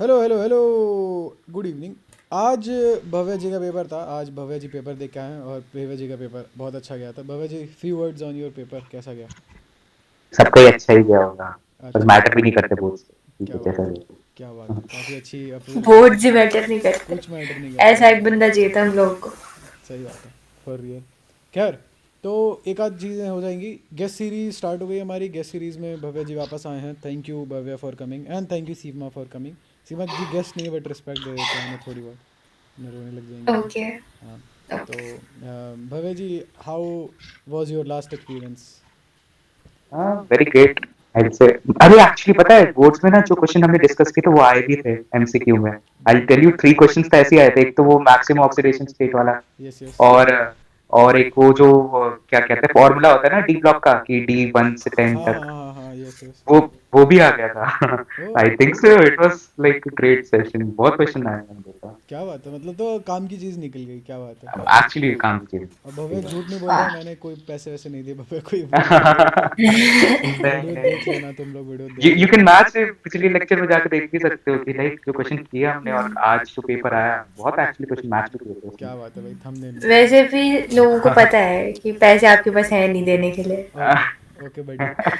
Hello hello hello. Good evening. आज भव्य जी का paper था। आज भव्य जी पेपर देख के आए हैं और भव्य जी का पेपर बहुत अच्छा गया था। Bhavya ji, few words on your paper, कैसा गया? सबका ही अच्छा ही गया होगा। पर अच्छा, मैटर भी नहीं करते बोर्ड्स, ठीक क्या है जैसा बात है। भी क्या बात हो। है, काफ़ी अच्छी अप्रोच है। बोर्ड जी मैटर नहीं करते। कुछ मैटर नहीं करता ऐसा है। एक बंदा चाहिए था हम लोगों को। सही बात है। For real. खैर, तो एक आध चीज़ें हो जाएंगी। गेस्ट सीरीज स्टार्ट हो गई हमारी। गेस्ट सीरीज में भव्य जी वापस आए हैं। Thank you Bhavya for coming and thank you Seema for coming. Seema ji guest नहीं है बट रिस्पेक्ट दे देते हैं उन्हें थोड़ी बहुत, न रोने लग जाएंगी फिर। ओके। हाँ। तो okay. Bhavya ji, how was your last experience? हाँ, वेरी ग्रेट। आई से अरे एक्चुअली पता है बोर्ड्स में ना जो क्वेश्चन हमने डिस्कस किए थे वो आए भी थे एमसीक्यू में। आई टेल यू 3 क्वेश्चंस तो ऐसे ही आए थे। एक तो वो मैक्सिमम ऑक्सीडेशन स्टेट वाला, यस यस। और और एक वो जो क्या कहते हैं फॉर्मूला होता है ना डी ब्लॉक का कि D1 से 10 हाँ हाँ तक, हाँ हाँ, यस यस। वो वो भी आ गया था। Oh, I think so it was like great session, बहुत क्वेश्चन आए हैं हम लोग का। क्या बात है, मतलब तो काम की चीज़ निकल गई, क्या बात है। एक्चुअली काम की चीज और सही भव्य झूठ नहीं बोल रहा है, हाँ। मैंने कोई पैसे वैसे नहीं दिए भव्य को ये बोलने के लिए। बात। नहीं वीडियो देख नहीं, लेना, तुम लोग वीडियो यू देख यू लेना। कैन मैच पिछले लेक्चर में जाकर देख भी सकते हो कि लाइक जो क्वेश्चन किए हमने और आज जो पेपर आया, बहुत एक्चुअली क्वेश्चन मैच भी किए थे उसमें। क्या बात है भाई, थंबनेल में डाल वैसे भी लोगों को पता है कि पैसे आपके पास है नहीं देने के लिए। दो। ओके। ओके बडी, ओके।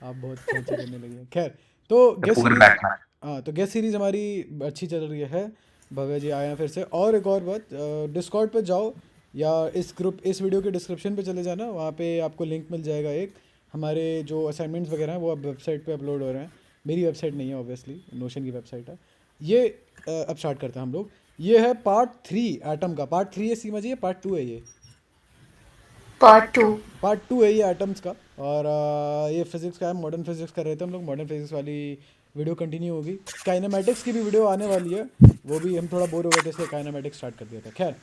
आप बहुत खर्चे करने लगे हैं। खैर, तो the guest poor series. Batman. हाँ, तो गेस्ट सीरीज हमारी अच्छी चल रही है। भव्य जी आए हैं फिर से। और एक और बात, डिस्कॉर्ड पे जाओ या इस ग्रुप, इस वीडियो के डिस्क्रिप्शन पे चले जाना, वहाँ पे आपको लिंक मिल जाएगा एक। हमारे जो असाइनमेंट्स वगैरह हैं वो अब वेबसाइट पे अपलोड हो रहे हैं। मेरी वेबसाइट नहीं है ऑब्वियसली, नोशन की वेबसाइट है ये। अब स्टार्ट करते हैं हम लोग। ये है पार्ट 3 एटम का। पार्ट 3 है सीमा जी, ये पार्ट 2 है ये। पार्ट 2। पार्ट 2 है ये एटम्स का। और ये फिजिक्स का है, मॉडर्न फिजिक्स कर रहे थे हम लोग। मॉडर्न फिजिक्स वाली वीडियो कंटिन्यू होगी। काइनेमेटिक्स की भी वीडियो आने वाली है। वो भी हम थोड़ा बोर हो गए थे इसलिए काइनेमेटिक्स स्टार्ट कर दिया था। खैर,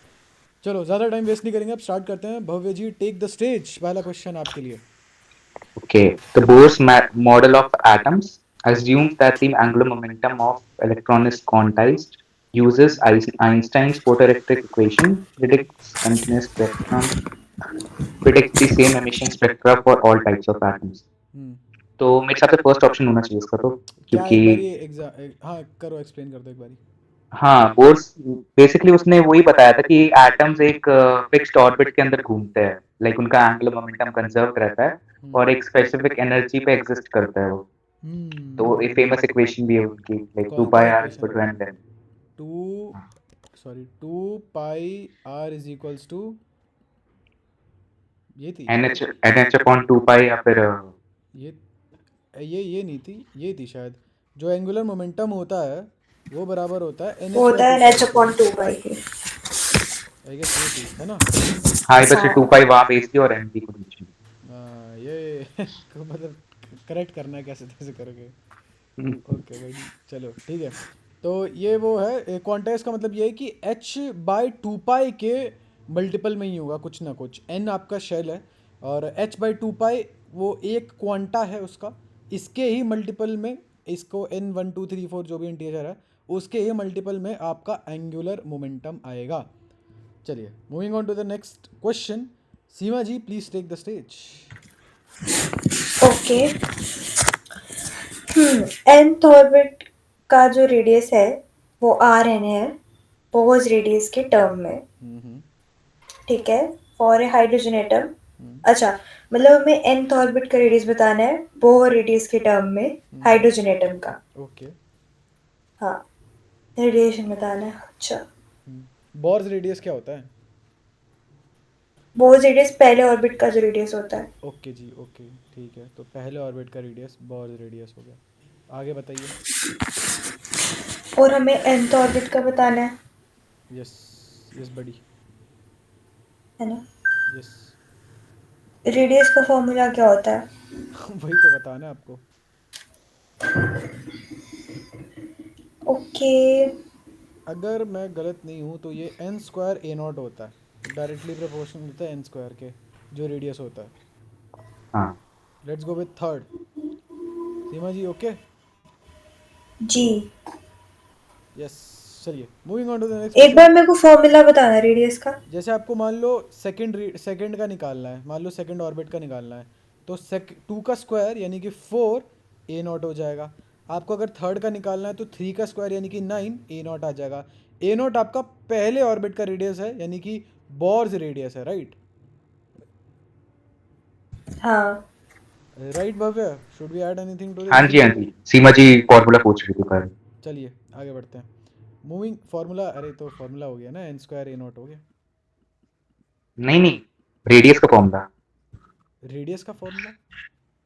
चलो ज़्यादा टाइम वेस्ट नहीं करेंगे, अब स्टार्ट करते हैं। भव्य जी, टेक द स्टेज। पहला क्वेश्चन आपके लिए। Okay, the Bohr's model of atoms assumes that the angular momentum of electron is quantized, uses Einstein's photoelectric equation, predicts continuous spectrum, predicts the same emission spectra for all types of atoms. हम्म। तो मेरे हिसाब से first option होना चाहिए इसका तो, क्या क्योंकि एक बारी एग्जाम, हाँ करो, एक्सप्लेन कर दो एक बारी। हाँ बोर्स बेसिकली उसने वही बताया था कि एटम्स एक फिक्स्ड ऑर्बिट के अंदर घूमते हैं, लाइक उनका एंगुलर मोमेंटम कंजर्व रहता है हम्म और एक स्पेसिफिक एनर्जी पे एग्जिस्ट करता है वो। तो एक हम्म। फेमस इक्वेशन भी है उनकी, लाइक टू कौन क्या पाई आर इक्वेशन इक्वल है? टू एन लेन। Two, sorry, 2 pi r is equals to, ये थी एन एच अपॉन 2 पाई या फिर ये ये नहीं थी, ये थी शायद। जो एंगुलर मोमेंटम होता है वो बराबर होता है एन वो एच बाई होता टू है पाई एच के। अपॉन टू पाई के। आई गेस ये थी, है ना? हाँ ये बस 2 पाई हाँ। वहां भेज दिया और एन पी को बीच ये को मतलब करेक्ट करना है कैसे तैसे करके। में। ओके भाई, चलो ठीक है। तो ये वो है क्वांटाइज का मतलब ये है कि h/2 पाई के मल्टीपल में ही होगा कुछ ना कुछ। n आपका शेल है और h/2 पाई वो एक क्वांटा है उसका। इसके ही मल्टीपल में, इसको n 1 2 3 4 जो भी इंटीजर है उसके ही मल्टीपल में आपका एंगुलर मोमेंटम आएगा। चलिए, moving on to the next question. Seema ji, please take the stage. Okay. nth orbit का जो रेडियस है वो आर एन है, बोहर्स रेडियस के टर्म में। हम्म। ठीक है। For a hydrogen atom. Hmm अच्छा, मतलब हमें nth ऑर्बिट का रेडियस बताना है बोहर रेडियस के टर्म में, हाइड्रोजन एटम का। ओके। हाँ, रेडिएशन बताना है। अच्छा, बॉर्स रेडियस क्या होता है? बोहर रेडियस पहले ऑर्बिट का जो रेडियस होता है। ओके जी, ओके। ठीक है, तो पहले ऑर्बिट का रेडियस बॉर्स रेडियस हो गया। आगे बताइए। और हमें nth ऑर्बिट का बताना है यस, यस बड़ी, है ना। यस। रेडियस का फॉर्मूला क्या होता है? वही तो बताना है आपको। ओके। अगर मैं गलत नहीं हूँ तो ये n² a0 होता है, डायरेक्टली प्रोपोर्शनल होता है n² के, जो रेडियस होता है। हाँ let's go with third. Seema ji okay? जी। यस। चलिए, moving on to the next एक क्वेश्चन। बार मेरे को फॉर्मूला बताना रेडियस का। जैसे आपको मान लो सेकंड का निकालना है, मान लो सेकंड ऑर्बिट का निकालना है, तो 2 का स्क्वायर यानी कि 4 a0 हो जाएगा। आपको अगर थर्ड का निकालना है तो 3 का स्क्वायर यानी कि 9 ए नॉट आ जाएगा। ए नॉट आपका पहले ऑर्बिट का रेडियस है यानी कि बोर्स रेडियस है, राइट? हाँ right Bhavya, should we add anything to हाँ दिस? जी, हाँ जी, सीमा जी फॉर्मूला पूछ रही थी पर। चलिए आगे बढ़ते हैं। मूविंग फार्मूला, अरे तो फार्मूला हो गया ना, एन स्क्वायर ए नॉट हो गया। नहीं नहीं, रेडियस का फॉर्मूला। रेडियस का फार्मूला?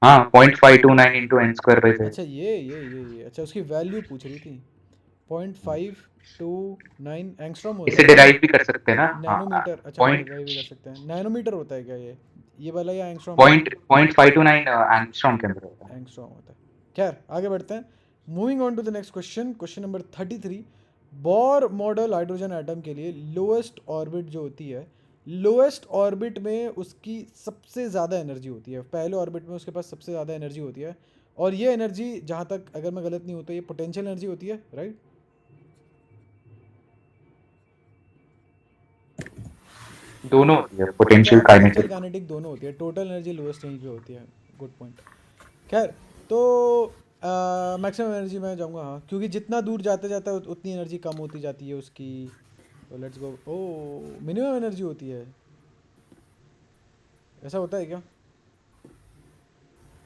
हाँ, 0.529 इंटू एन स्क्वायर बाई 6। अच्छा ये अच्छा उसकी वैल्यू पूछ रही थी। 0.529 एंगस्ट्रॉम होता इसे है क्या? डिराइव भी कर सकते हैं ना। हाँ, नैनोमीटर, अच्छा पॉइंट डिराइव भी कर सकते हैं। नैनोमीटर होता है क्या ये वाला या एंगस्ट्रॉम होता पॉइंट 0.529 एंगस्ट्रॉम के अंदर होता है? है। एंगस्ट्रॉम होता है। खैर आगे बढ़ते हैं। Moving on to the next question, question number 33। Bohr model hydrogen atom के लिए लोएस्ट ऑर्बिट जो होती है, लोएस्ट ऑर्बिट में उसकी सबसे ज़्यादा एनर्जी होती है। पहले ऑर्बिट में उसके पास सबसे ज़्यादा एनर्जी होती है, और ये एनर्जी जहाँ तक अगर मैं गलत नहीं हूँ तो ये पोटेंशियल एनर्जी होती है, राइट? दोनों होती है, अच्छा, पोटेंशियल पोटेंशियल काइनेटिक। काइनेटिक दोनों होती है, टोटल एनर्जी लोएस्ट यहीं पे होती है। Good point. खैर, तो मैक्सिमम एनर्जी मैं जाऊंगा, हाँ, क्योंकि जितना दूर जाते जाता है उतनी एनर्जी कम होती जाती है उसकी। तो लेट्स गो। ओ, मिनिमम एनर्जी होती है, ऐसा होता है क्या?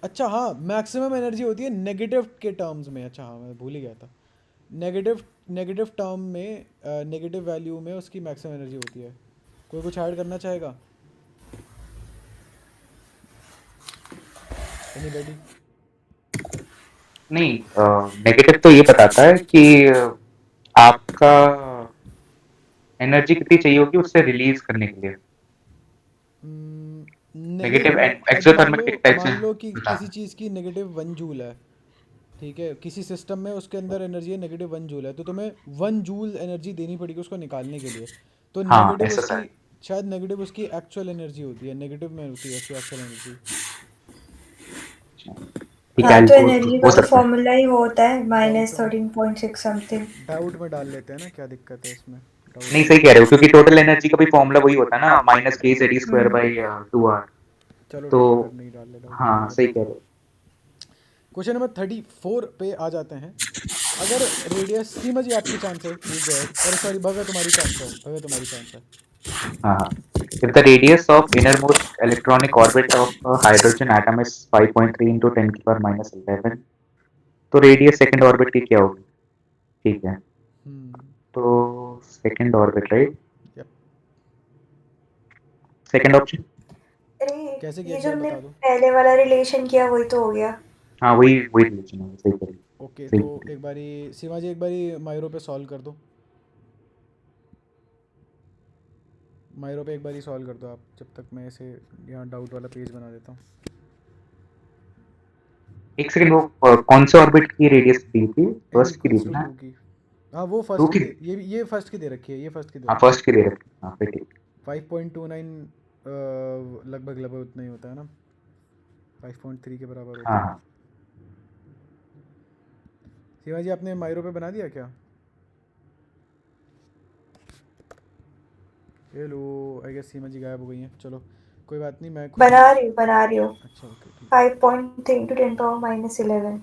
अच्छा हाँ, मैक्सिमम एनर्जी होती है नेगेटिव के टर्म्स में। अच्छा हाँ, मैं भूल ही गया था। नेगेटिव नेगेटिव टर्म में, नेगेटिव वैल्यू में उसकी मैक्सिमम एनर्जी होती है। कोई कुछ ऐड करना चाहेगा? एनीबॉडी? नहीं, नेगेटिव तो ये बताता है कि आपका एनर्जी कितनी चाहिए होगी उससे रिलीज करने के लिए। नहीं, नेगेटिव अब एक्सोथर्मेटिक टाइप से मान लो कि किसी बताता है। चीज़ की -1 जूल है, ठीक है? किसी सिस्टम में उसके अंदर एनर्जी है -1 जूल है, तो तुम्हें 1 जूल एनर्जी देनी पड़ेगी उसको निकालने के लिए। तो हाँ, नेगेटिव ऐसा उसकी, है। शायद नेगेटिव उसकी एक्चुअल एनर्जी होती है, नेगेटिव में होती है उसकी एक्चुअल एनर्जी। ठीक हाँ, है, तो एनर्जी हो का तो सकता है। फॉर्मूला ही वो होता है डाउट माइनस में 13.6 समथिंग। डाउट में डाल लेते हैं ना, क्या दिक्कत है इसमें? नहीं, डाउट में। सही कह रहे हो, क्योंकि टोटल एनर्जी का भी फॉर्मूला वही होता है ना, माइनस के D square hmm. By 2r। चलो तो ठीक है, फिर नहीं डाल ले, डाउट में नहीं हाँ, डाल सही रहा। कह रहे हो। क्वेश्चन नंबर 34 पे आ जाते हैं। अगर रेडियस, सीमा जी आपकी चांस है, प्लीज गो अहेड। अरे सॉरी भव्य, तुम्हारी चांस है, भव्य तुम्हारी चांस है। हाँ हाँ। If the radius of innermost electronic orbit of hydrogen atom is 5.3 into 10⁻11, तो रेडियस सेकंड ऑर्बिट की क्या होगी? ठीक है, हम्म। तो second orbit, right? Yup. Second option. अरे, कैसे किया ये एक जो बार हमने बता दो। पहले वाला रिलेशन किया वही तो हो गया। हाँ, वही वही रिलेशन है, सही कह रहे हो, ओके, सही तो कह रहे हो। एक बारी सीमा जी, एक बारी मायरो पे सॉल्व कर दो। मायरो पे एक बारी सॉल्व कर दो आप, जब तक मैं इसे यहाँ डाउट वाला पेज बना देता हूँ। एक सेकंड, वो कौन से ऑर्बिट की रेडियस दी थी? एन फर्स्ट की दी इक्वल्स थी टू ना? 2 की। हाँ वो टू फर्स्ट की की। दे, ये फर्स्ट की दे रखी है, ये फर्स्ट की दे हाँ, रखी है। फर्स्ट की दे रखी, हाँ फिर ठीक। 5.29 लगभग लगभग उतना ही होता है ना, 5.3 के बराबर हाँ होता है। हाँ। सीमा जी आपने मायरो पे बना दिया क्या? हेलो, आई गेस सीमा जी गायब हो गई हैं। चलो कोई बात नहीं, मैं खुद ही। बना रही हूँ। अच्छा ओके ठीक है। 5.3 इंटू 10⁻11।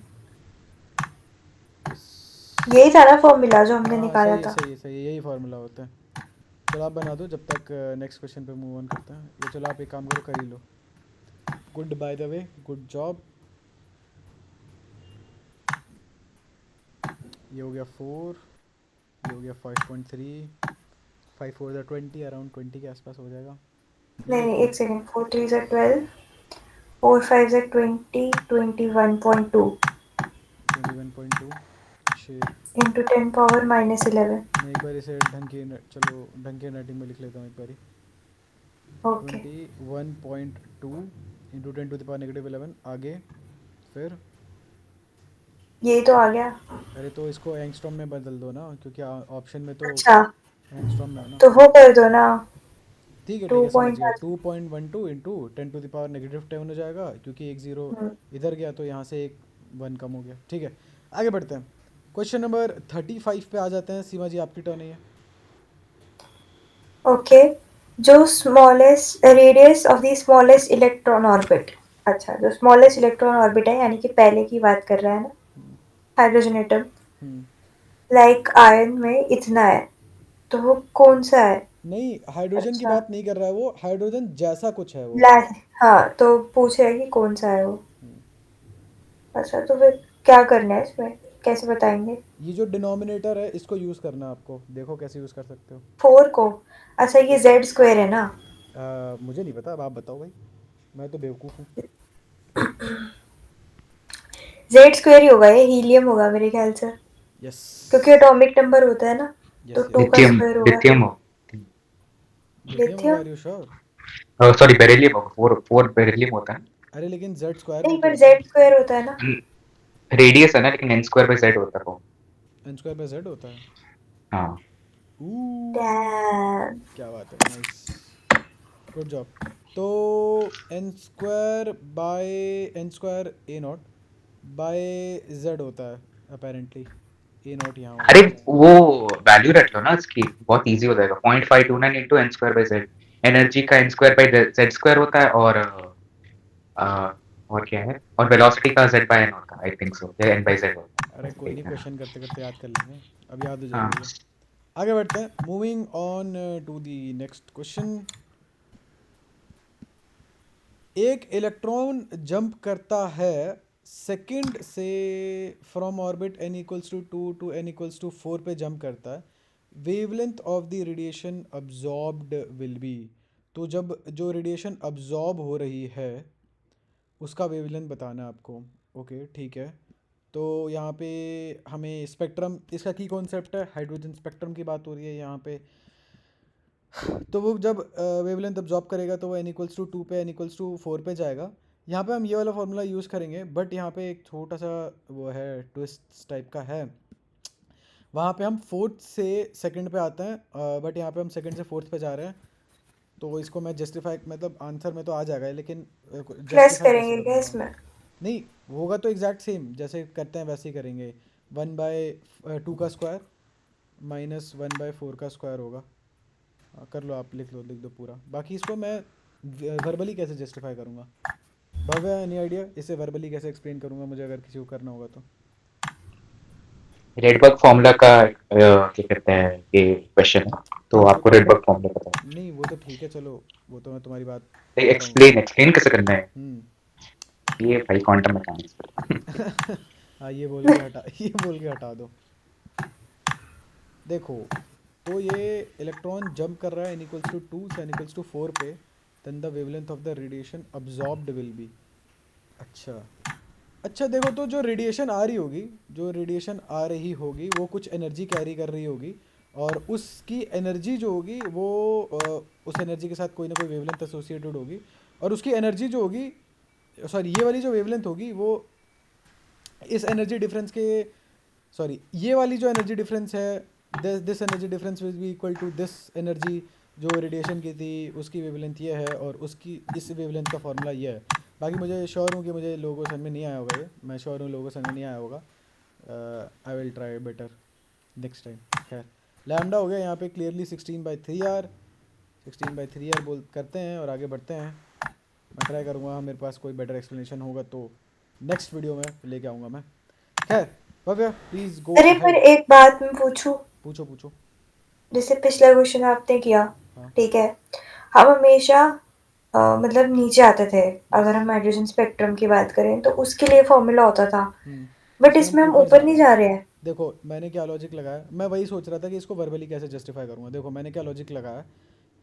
यस। यही था ना फॉर्मूला जो हमने हाँ निकाला सही है था। सही है सही है, यही फार्मूला होता है। चलो आप बना दो, जब तक नेक्स्ट क्वेश्चन पे मूव ऑन करते हैं। ये चलो आप एक काम करो, कर ही लो। Good, by the way, good job. ये हो गया 4, ये हो गया 5.3। 5 4 20, अराउंड 20 के आसपास हो जाएगा। नहीं ये नहीं, टू एक सेकेंड। 4 3 12, 4 5 20, 21.2 21.2। शिट। इंटू 10⁻11। मैं एक बार इसे चलो ढंग के राइटिंग में लिख लेता हूँ एक बारी। ओके, 21.2 इंटू 10⁻11 आगे, फिर। यही तो आ गया। अरे तो इसको एंगस्ट्रॉम में बदल दो ना, क्योंकि ऑप्शन में तो अच्छा, एंगस्ट्रॉम में है ना। तो वो कर दो ना। ठीक है, समझ 2. गया। 2.12 इंटू 10⁻10 हो जाएगा, क्योंकि एक ज़ीरो इधर गया तो यहाँ से एक 1 कम हो गया। ठीक है, आगे बढ़ते हैं। क्वेश्चन नंबर 35 पे आ जाते हैं। सीमा जी आपकी टर्न है। ओके, जो smallest radius of the smallest electron orbit. अच्छा, जो स्मॉलेस्ट इलेक्ट्रॉन ऑर्बिट है यानी कि पहले की बात कर रहा है ना। हाइड्रोजन एटम हम्म। लाइक आयन में इतना है, तो वो कौन सा है? नहीं, हाइड्रोजन की अच्छा, बात नहीं कर रहा है वो, हाइड्रोजन जैसा कुछ है वो। ब्लैक। हाँ, तो पूछ रहे हैं कि कौन सा है वो। हम्म। अच्छा, तो फिर क्या करना है इसमें, कैसे बताएंगे? ये जो डिनोमिनेटर है इसको यूज़ करना है आपको, देखो कैसे यूज़ कर सकते हो। 4 को? अच्छा, ये जेड स्क्वायर है ना? मुझे नहीं पता, अब आप बताओ भाई, मैं तो बेवकूफ़ हूँ। जेड स्क्वायर ही होगा, ये हीलियम होगा मेरे ख्याल से, यस। क्योंकि एटॉमिक नंबर होता है ना, तो यस यस 2 का यस। लिथियम स्क्वायर होगा। लिथियम हो लिथियम होगा, lithium? Are you sure? Sorry beryllium हो, फोर फोर बेरिलियम होता है। अरे लेकिन जेड स्क्वायर नहीं, भी तो पर होता है। जेड स्क्वायर होता है ना। रेडियस है ना, लेकिन एन स्क्वायर बाई जेड होता है वो। एन स्क्वायर बाय जेड होता है। हाँ। ऊ, डैम। क्या बात है, नाइस, गुड जॉब। तो N square by, N square A nought by Z होता है अपेरेंटली। ए नॉट यहाँ अरे होगा। वो वैल्यू रख लो ना इसकी, बहुत इजी हो जाएगा। 0.529 into N square by Z. Energy का N square by Z square होता है, और क्या है, और वेलोसिटी का जेड बाय एन होता है, आई थिंक सो, या एन बाई जेड होता अरे है, कोई नहीं, देखना। क्वेश्चन करते करते याद कर लेंगे, अब याद हो हाँ। जाएगा ये। आगे बढ़ते हैं, moving on to the next question. एक इलेक्ट्रॉन जंप करता है सेकंड से, from orbit N equals to 2 to N equals to 4 पे जंप करता है, wavelength of the radiation absorbed will be. तो जब जो रेडिएशन अब्जॉर्ब हो रही है उसका वेवलेंथ बताना है आपको। ओके ठीक है। तो यहाँ पे हमें स्पेक्ट्रम, इसका की कॉन्सेप्ट है, हाइड्रोजन स्पेक्ट्रम की बात हो रही है यहाँ पे। तो वो जब वेवलेंथ अब्जॉर्ब करेगा तो वो एन इक्वल्स टू 2 पे, एन इक्वल्स टू 4 पे जाएगा। यहाँ पे हम ये वाला फॉर्मूला यूज़ करेंगे, बट यहाँ पे एक छोटा सा वो है, ट्विस्ट टाइप का है। वहाँ पे हम फोर्थ से सेकंड पे आते हैं, बट यहाँ पे हम सेकंड से फोर्थ पे जा रहे हैं। तो इसको मैं जस्टिफाई, मतलब आंसर में तो आ जाएगा लेकिन प्लस जस्टिफाई कैसे करेंगे क्या करूँगा। इसमें? नहीं, होगा तो एग्जैक्ट सेम जैसे करते हैं वैसे ही करेंगे। 1/2 का स्क्वायर माइनस 1/4 का स्क्वायर होगा। कर लो आप, लिख दो पूरा, बाकी इसको मैं वर्बली कैसे जस्टिफाई करूँगा। भव्य, एनी आइडिया इसे वर्बली कैसे एक्सप्लेन करूँगा मुझे अगर किसी को करना होगा तो। रेडबर्ग फॉर्मूला का क्या कहते हैं ये क्वेश्चन है, तो हाँ तो आपको रेडबर्ग फॉर्मूला पता है? नहीं, वो तो ठीक है चलो, वो तो मैं तुम्हारी बात कर रहा हूँ। एक्सप्लेन एक्सप्लेन कैसे करना है, हम्म। ये भाई क्वांटम मैकेनिक्स। हाँ, ये बोल के हटा ये बोल के हटा दो। देखो, तो ये इलेक्ट्रॉन जंप कर रहा है n इक्वल्स टू 2 से n इक्वल्स टू 4 पे, then the wavelength of the radiation absorbed will be. अच्छा, अच्छा देखो, तो जो रेडिएशन आ रही होगी, जो रेडिएशन आ रही होगी वो कुछ एनर्जी कैरी कर रही होगी, और उसकी एनर्जी जो होगी वो उस एनर्जी के साथ कोई ना कोई वेवलेंथ एसोसिएटेड होगी, और उसकी एनर्जी जो होगी, सॉरी ये वाली जो वेवलेंथ होगी वो इस एनर्जी डिफरेंस के, सॉरी ये वाली जो एनर्जी डिफरेंस है, this energy difference will be equal to this energy जो रेडिएशन की थी, उसकी वेवलेंथ ये है, और उसकी इस वेवलेंथ का फॉर्मूला ये है। बाकी मुझे श्योर हूँ कि मुझे लोगों को समझ में नहीं आया होगा, ये मैं श्योर हूँ लोगों को समझ में नहीं आया होगा। I will try better next time. खैर, लैम्डा हो गया यहाँ पे क्लियरली 16/3 आर, 16/3 आर बोल करते हैं और आगे बढ़ते हैं। मैं ट्राई करूँगा, मेरे पास कोई बेटर एक्सप्लेनेशन होगा तो नेक्स्ट वीडियो में लेके आऊँगा मैं। खैर, भव्य प्लीज़ गो अरे, पर अहेड। एक बात मैं पूछूं? पूछो पूछो। जैसे पिछला क्वेश्चन आपने किया, हाँ। ठीक है, हम हमेशा मतलब नीचे आते थे। यस। अगर हम हाइड्रोजन स्पेक्ट्रम की बात करें तो उसके लिए फॉर्मूला होता था, बट इसमें हम इसमें हम ऊपर जा ऊपर रहे नहीं हैं। जा रहे हैं। देखो मैंने क्या लॉजिक लगाया, मैं वही सोच रहा था कि इसको वर्बली कैसे जस्टिफाई करूँगा। देखो मैंने क्या लॉजिक लगाया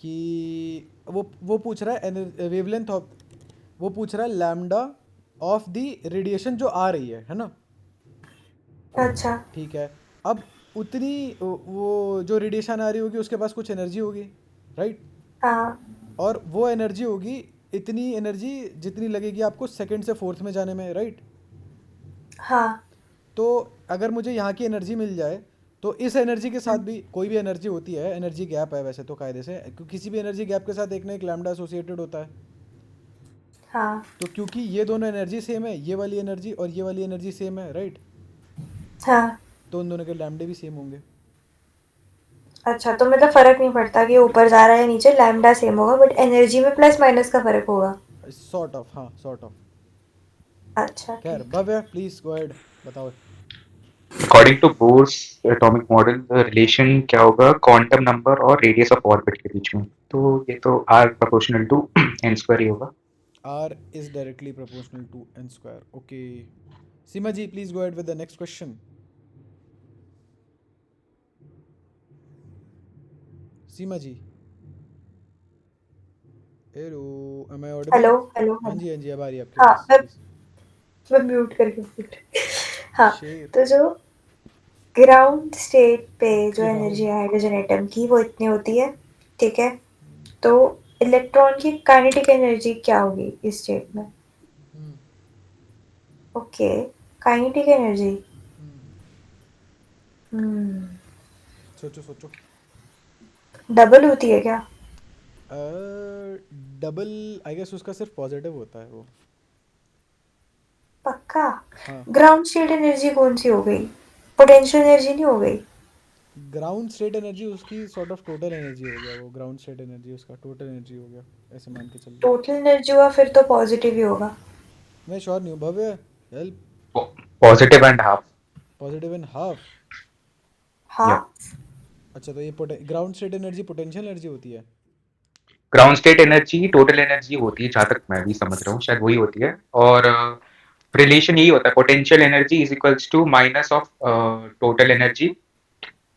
कि वो पूछ रहा है वेवलेंथ ऑफ, वो पूछ रहा है लैम्डा ऑफ द रेडिएशन जो आ रही है ना। अच्छा। ठीक है। अब उतनी वो जो रेडिएशन आ रही होगी उसके पास कुछ एनर्जी होगी, राइट। हाँ। और वो एनर्जी होगी, इतनी एनर्जी जितनी लगेगी आपको सेकंड से फोर्थ में जाने में, राइट। हाँ। तो अगर मुझे यहाँ की एनर्जी मिल जाए तो इस एनर्जी के साथ हम्म, भी कोई भी एनर्जी होती है, एनर्जी गैप है वैसे तो कायदे से, किसी भी एनर्जी गैप के साथ एक ना एक लैम्डा एसोसिएटेड होता है। हाँ। तो क्योंकि ये दोनों एनर्जी सेम है, ये वाली एनर्जी और ये वाली एनर्जी सेम है, राइट, हाँ। तो उन दोनों के लैम्डे भी सेम होंगे। अच्छा, तो मतलब फर्क नहीं पड़ता कि ऊपर जा रहा है या नीचे, लैम्डा सेम होगा, बट एनर्जी में प्लस माइनस का फर्क होगा। सॉर्ट ऑफ, हाँ सॉर्ट ऑफ। अच्छा, खैर ठीक है। भव्य प्लीज गो अहेड, बताओ। According to Bohr's atomic model relation क्या होगा क्वांटम नंबर और रेडियस ऑफ ऑर्बिट के बीच में, तो ये तो R proportional to N square ही होगा. R is directly proportional to n square. Okay. Seema ji, please go ahead with the next question. Seema ji. Hello. Am I audible? Hello hello हाँ hello. जी हाँ जी, अब आ रही है आपकी हाँ आवाज़ प्लीज़. मैं म्यूट करके पूछ। हाँ, शेर. तो जो ग्राउंड स्टेट पे जो एनर्जी ग्राउंड. है हाइड्रोजन एटम की वो इतनी होती है, ठीक है। तो इलेक्ट्रॉन की काइनेटिक एनर्जी क्या होगी इस स्टेट में? ओके, काइनेटिक एनर्जी सोचो सोचो. डबल होती है क्या? डबल आई गेस उसका सिर्फ पॉजिटिव होता है वो. पक्का? हाँ. ग्राउंड स्टेट एनर्जी कौन सी हो गई? पोटेंशियल एनर्जी नहीं हो गई? ग्राउंड स्टेट एनर्जी उसकी सॉर्ट ऑफ टोटल एनर्जी हो गया वो. ग्राउंड स्टेट एनर्जी उसका टोटल एनर्जी हो गया. ऐसे मान के चल लो. टोटल एनर्जी हुआ फिर तो पॉजिटिव ही होगा। मैं श्योर नहीं हूँ. Bhavya, help. Positive and half. Positive and half. या हाँ, अच्छा, तो ये ground state energy potential energy होती है. Ground state energy total energy होती है, जहां तक मैं भी समझ रहा हूँ शायद वही होती है. और रिलेशन यही होता है, potential energy is equals to minus of total energy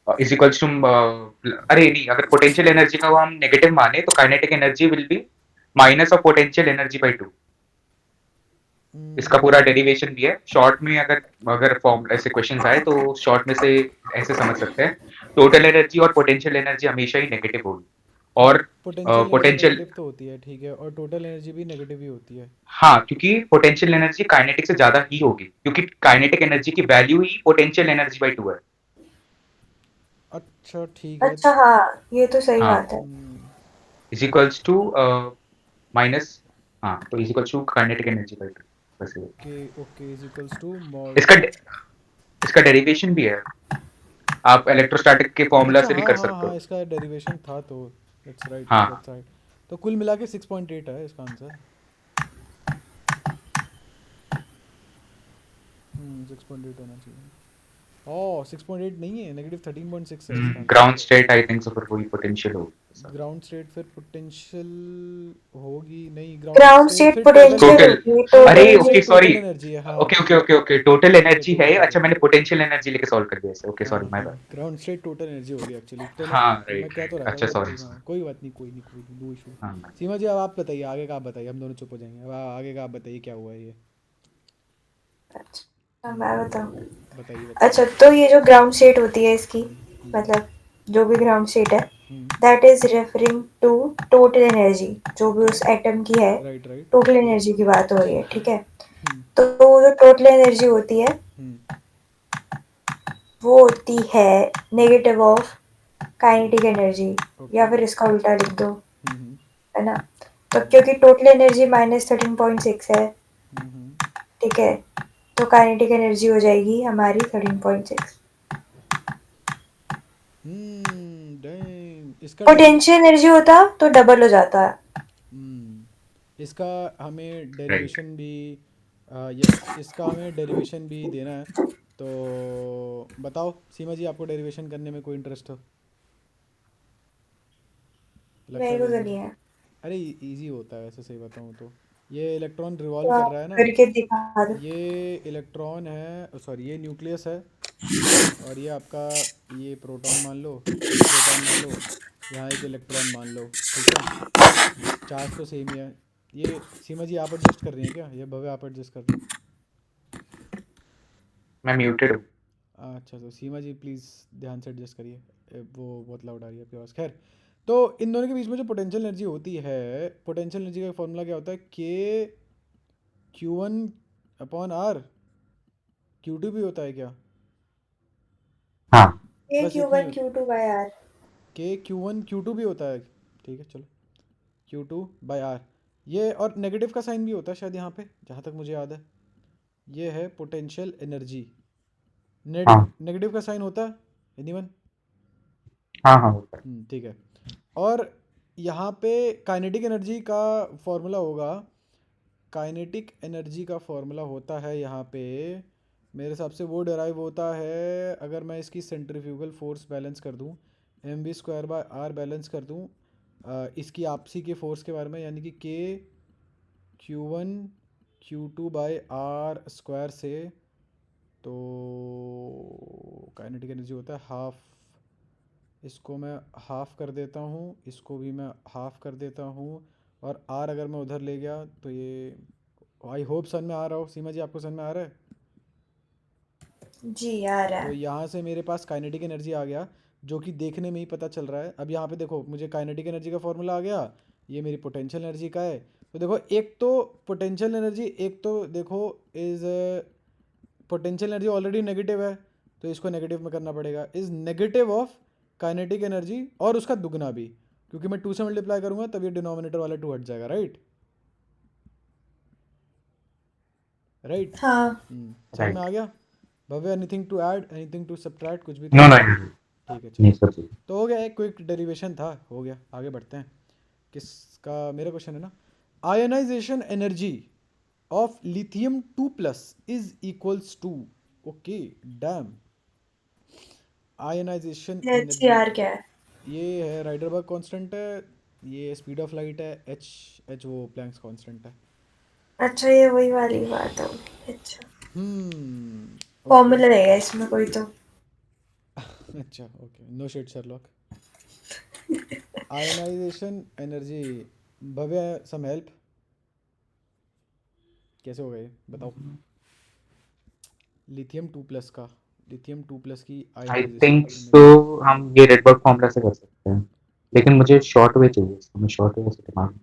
is equals to, अरे नहीं, अगर पोटेंशियल एनर्जी का वो हम नेगेटिव माने तो kinetic energy will be minus of potential energy by 2. इसका पूरा डेरिवेशन भी है शॉर्ट में. अगर अगर फॉर्म ऐसे क्वेश्चंस आए तो शॉर्ट में से ऐसे समझ सकते हैं, टोटल एनर्जी और पोटेंशियल एनर्जी हमेशा ही नेगेटिव होगी. हाँ, और पोटेंशियल एनर्जी पोटेंशियल, नेगेटिव तो होती है, ठीक है, और टोटल एनर्जी भी नेगेटिव ही होती है. हाँ, क्योंकि पोटेंशियल एनर्जी काइनेटिक से ज्यादा ही होगी, क्योंकि काइनेटिक एनर्जी की value he potential energy by 2 है. अच्छा ठीक है. अच्छा हाँ, ये तो सही हाँ, बात है। इज इक्वल्स टू माइनस, हाँ, तो is equals to kinetic energy by 2 वैसे. Okay okay is equals to mod. इसका इसका डेरिवेशन भी है, आप इलेक्ट्रोस्टैटिक के फॉर्मूला अच्छा से भी हाँ कर हाँ सकते हाँ, हो. इसका डेरिवेशन था तो. दैट्स राइट हाँ, दैट्स राइट. तो कुल मिला के 6.8 है इसका आंसर. 6.8 होना चाहिए. ओह 6.8 नहीं है, नेगेटिव 13.6 है इसका आंसर. ग्राउंड स्टेट आई थिंक सो फिर वही पोटेंशियल होगी. ग्राउंड स्टेट फिर पोटेंशियल होगी नहीं. ग्राउंड ग्राउंड स्टेट स्टेट फिर टोटल. पोटेंशियल टोटल, होती है, अरे टोटल ये okay energy. Sorry, total energy है हाँ. ओके टोटल ठीक है एनर्जी ठीक है. है ठीक अच्छा, है. मैंने पोटेंशियल एनर्जी लेके सॉल्व कर दिया इसे. ओके हाँ सॉरी, माय हाँ, bad. Ground state total energy होगी एक्चुअली. चलो, हाँ, मैं राइट कह तो राइट, रहा था अच्छा वो सॉरी. हाँ, कोई बात नहीं कोई नहीं कोई नहीं, नो इशू. हाँ, सीमा जी अब आप बताइए, आगे का आप बताइए, हम दोनों चुप हो जाएंगे. अब आगे का आप बताइए क्या हुआ है ये. अच्छा, मैं बताऊँ? बताइए अच्छा, बताइए. तो ये जो ग्राउंड स्टेट होती है इसकी, हम्म. मतलब जो भी ग्राउंड स्टेट है, hmm. That is referring to total energy जो भी उस एटम की है। Right right. टोटल एनर्जी की बात हो रही है, ठीक है। हम्म. तो वो जो टोटल एनर्जी होती है हम्म. वो होती है negative of kinetic energy, okay. या फिर इसका उल्टा लिख दो, हम्म. है ना। तो क्योंकि टोटल एनर्जी -13.6 है, हम्म. ठीक है, तो काइनेटिक एनर्जी हो जाएगी हमारी 13.6। डैम इसका पोटेंशियल एनर्जी होता तो डबल हो जाता है। इसका हमें राइट. डेरिवेशन भी. यस, इसका हमें डेरिवेशन भी देना है. तो बताओ सीमा जी, आपको डेरिवेशन करने में कोई इंटरेस्ट हो? लगता मेरे है को नहीं तो है. नहीं है। अरे इजी होता है वैसे, सही बताऊँ तो. ये इलेक्ट्रॉन रिवॉल्व तो कर आप रहा है ना. करके दिखा दो। ये इलेक्ट्रॉन है, सॉरी ये न्यूक्लियस है. और ये आपका, ये प्रोटॉन मान लो, ये प्रोटॉन मान लो, यहाँ एक इलेक्ट्रॉन मान लो. ठीक है, चार्ज तो सेम ही है. ये सीमा जी आप एडजस्ट कर रही हैं क्या? ये भव्य आप एडजस्ट कर रहे हैं? मैं म्यूटेड हूँ. अच्छा, तो सीमा जी प्लीज़ ध्यान से एडजस्ट करिए. वो बहुत लाउड आ रही है आपकी आवाज़. खैर, तो इन दोनों के बीच में जो पोटेंशियल एनर्जी होती है, पोटेंशियल एनर्जी का फॉर्मूला क्या होता है? के Q1/R. Q2 भी होता है क्या? हाँ, ये बस इतना ही Q1 होता. Q2 bye are. के Q1 Q2 भी होता है. ठीक है चलो, Q2/R. ये और नेगेटिव का साइन भी होता है शायद यहाँ पे, जहाँ तक मुझे याद है. ये है पोटेंशियल एनर्जी. हाँ, नेगेटिव का साइन होता है एनीवन? हाँ, हाँ, होता है. ठीक है. और यहाँ पे काइनेटिक एनर्जी का फॉर्मूला होगा. काइनेटिक एनर्जी का फॉर्मूला होता है यहाँ पे मेरे हिसाब से वो डिराइव होता है अगर मैं इसकी सेंट्रीफ्यूगल फोर्स बैलेंस कर दूं, M V square by R balance कर दूं इसकी आपसी के फोर्स के बारे में, यानी कि के Q1 Q2 bye are square से। तो काइनेटिक एनर्जी होता है हाफ, इसको मैं हाफ कर देता हूँ, इसको भी मैं हाफ कर देता हूँ, और आर अगर मैं उधर ले गया तो ये, आई होप समझ में आ रहा हो। सीमा जी आपको समझ में आ रहा है? जी आ रहा तो है। यहाँ से मेरे पास काइनेटिक एनर्जी आ गया, जो कि देखने में ही पता चल रहा है। अब यहाँ पे देखो मुझे काइनेटिक एनर्जी का फॉर्मूला आ गया, ये मेरी पोटेंशियल एनर्जी का है। तो देखो एक तो पोटेंशियल एनर्जी, एक तो देखो is potential energy already negative है, तो इसको नेगेटिव में करना पड़ेगा, is negative of kinetic energy, और उसका दुगना भी, क्योंकि मैं 2 से मल्टीप्लाई करूंगा तब ये डिनोमिनेटर वाला 2 हट जाएगा, राइट? राइट। हाँ। समझ में राइट। आ गया? Bhavya, anything to add, anything to subtract, कुछ भी नो तो? नो, ठीक है नहीं चलो। सब सही। तो हो गया, एक क्विक डेरिवेशन था, हो गया, आगे बढ़ते हैं। किसका? मेरा क्वेश्चन है ना। Ionisation energy of lithium 2+ is equals to, okay damn, ionisation H C energy, R क्या है? ये है राइडरबर्ग कांस्टेंट है, ये स्पीड ऑफ लाइट है, एच एच वो प्लैंक्स कांस्टेंट है। अच्छा, ये वही वाली बात होगी। अच्छा, ओके। फॉर्मूला रहेगा इसमें कोई तो। अच्छा okay, no shit Sherlock. Ionization energy, Bhavya some help, कैसे होगा ये बताओ? लिथियम 2+ का, लिथियम 2+ की आई आयनाइजेशन थिंक सो एनर्जी। हम ये रेडबर्ग फॉर्मूला से कर सकते हैं, लेकिन मुझे शॉर्ट वे चाहिए इसका, मैं शॉर्ट वे से दिमाग में।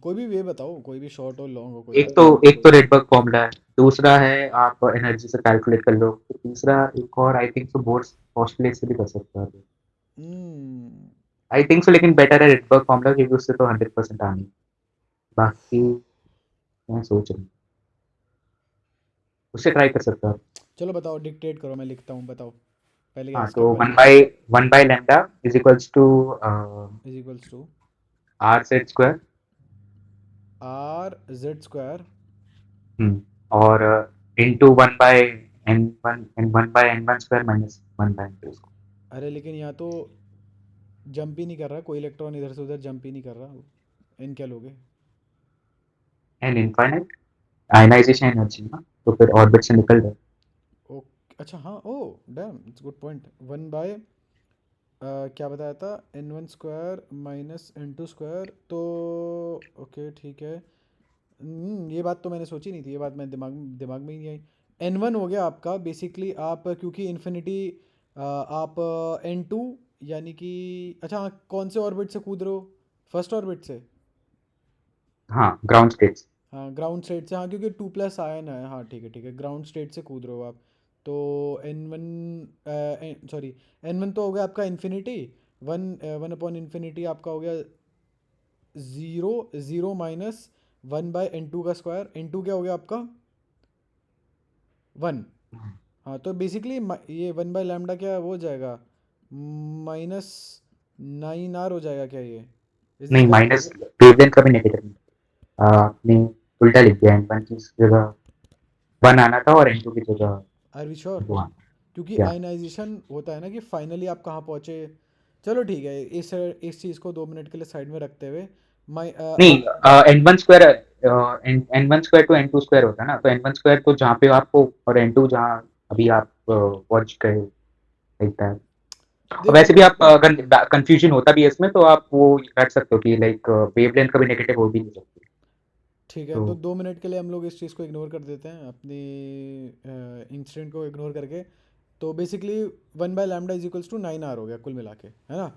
कोई भी वे बताओ, कोई भी शॉर्ट हो लॉन्ग हो, कोई एक तो दिक्कत नहीं, एक तो रेडबर्ग फॉर्मूला है, दूसरा है आप एनर्जी से कैलकुलेट कर लो, तो तीसरा एक और I think so Bohr's postulate से भी कर सकते हो। हम्म। आई थिंक सो, लेकिन बेटर है रेडबर्ग फॉर्मूला, क्योंकि उससे तो 100% आनी। बाकी मैं सोच रही हूँ उससे ट्राई कर सकता हूँ। चलो बताओ, डिक्टेट करो, मैं लिखता हूँ, बताओ पहले क्या हाँ, स्टेप तो वन वन क्या है? By one by lambda is equals to is equals to R set square. R Z square. और into one by N one square minus one by N two square. अरे लेकिन यहाँ तो jump ही नहीं कर रहा, कोई इलेक्ट्रॉन इधर से उधर जंप ही नहीं कर रहा, इन क्या लोगे? एन इनफाइनाइट आयनाइजेशन एनर्जी ना, तो फिर ऑर्बिट से निकल जाए। ओके अच्छा, हाँ, oh damn, it's good point. One by क्या बताया था, N1 square minus N2 square, तो ओके ठीक है। ये बात तो मैंने सोची नहीं थी, ये बात मैं दिमाग दिमाग में ही नहीं आई। N1 हो गया आपका बेसिकली, आप क्योंकि इन्फिनिटी, आप N2, यानी कि अच्छा हाँ, कौन से ऑर्बिट से कूद रहे हो? फर्स्ट ऑर्बिट से? हाँ, ग्राउंड स्टेट्स। हाँ ग्राउंड स्टेट से, हाँ क्योंकि 2+ आयन है, हाँ ठीक है ठीक है, ग्राउंड स्टेट से कूद रहे हो आप। तो N1, सॉरी, N1 तो हो गया आपका इन्फिनिटी, वन, 1/इन्फिनिटी आपका हो गया ज़ीरो, ज़ीरो माइनस 1/N2 का स्क्वायर, N2 क्या हो गया आपका? 1। हाँ तो बेसिकली ये 1/लैम्डा क्या वो हो जाएगा, -9R हो जाएगा क्या ये? इज दिस नहीं, करेक्ट? माइनस वेवलेंथ का भी नेगेटिव। आपने उल्टा लिख दिया, एन वन की जगह वन आना था और एन टू की जगह आर वी श्योर? वन। क्योंकि क्या? आयनाइजेशन होता है ना कि फाइनली आप कहाँ पहुँचे। चलो ठीक है, इस चीज़ को 2 मिनट के लिए साइड में रखते हुए, माई नहीं, आप, N one square to N two square होता है ना, तो एन वन स्क्वायर तो जहाँ पे आपको, और एन टू जहाँ अभी आप पहुंच गए लगता है। और देखो वैसे भी आप अगर कंफ्यूजन होता भी है इसमें, तो आप वो रख सकते हो कि लाइक वेवलेंथ कभी नेगेटिव हो भी नहीं सकती। ठीक है, तो तो 2 मिनट के लिए हम लोग इस चीज़ को इग्नोर कर देते हैं, अपनी इंसिडेंट को इग्नोर करके। तो बेसिकली 1/लैम्डा इज इक्वल्स टू 9R हो गया कुल मिला के, है ना?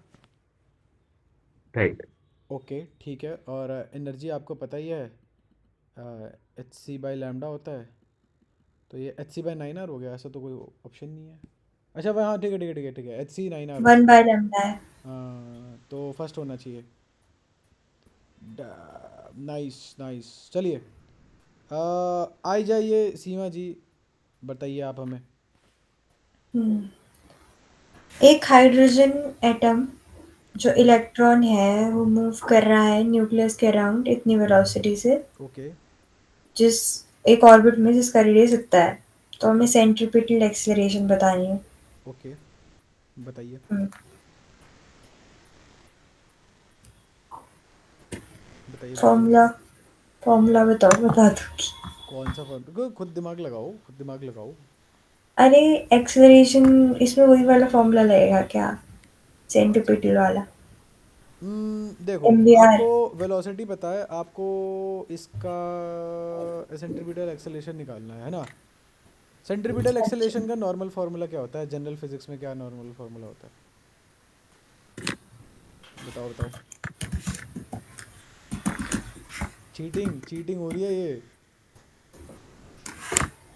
राइट। ओके ठीक है, और एनर्जी आपको पता ही है, Hc/लैम्डा होता है, तो ये Hc/9R हो गया, ऐसा तो कोई ऑप्शन नहीं है। अच्छा भाई, हाँ ठीक है ठीक है ठीक है ठीक है, Hc 9R हो वन गया। बाय लेमडा है। हाँ तो फर्स्ट होना चाहिए। नाइस नाइस, चलिए, आई जाइए सीमा जी, बताइए आप हमें। हम्म एक हाइड्रोजन एटम जो इलेक्ट्रॉन है वो मूव कर रहा है न्यूक्लियस के अराउंड इतनी वेलोसिटी से, ओके। जिस एक ऑर्बिट में जिसका रेडियस इतना है। तो हमें सेंट्रीपिटल एक्सेलरेशन बतानी है। ओके, बताइए। हम्म, बताइए बताइए। फॉर्मूला फॉर्मूला बताओ, बता दूंगी। कौन सा फॉर्म, खुद दिमाग लगाओ, खुद दिमाग लगाओ। अरे एक्सेलरेशन इसमें वही वाला फॉर्मूला लगेगा क्या, कौन सा? सेंट्रीपिटल वाला? देखो, MVR। आपको वेलोसिटी पता है, आपको इसका सेंट्रीपिटल एक्सेलेरेशन निकालना है ना। सेंट्रीपिटल अच्छा, एक्सेलेरेशन का नॉर्मल फार्मूला क्या होता है जनरल फिजिक्स में, क्या नॉर्मल फार्मूला होता है? बताओ बताओ। चीटिंग चीटिंग हो रही है ये।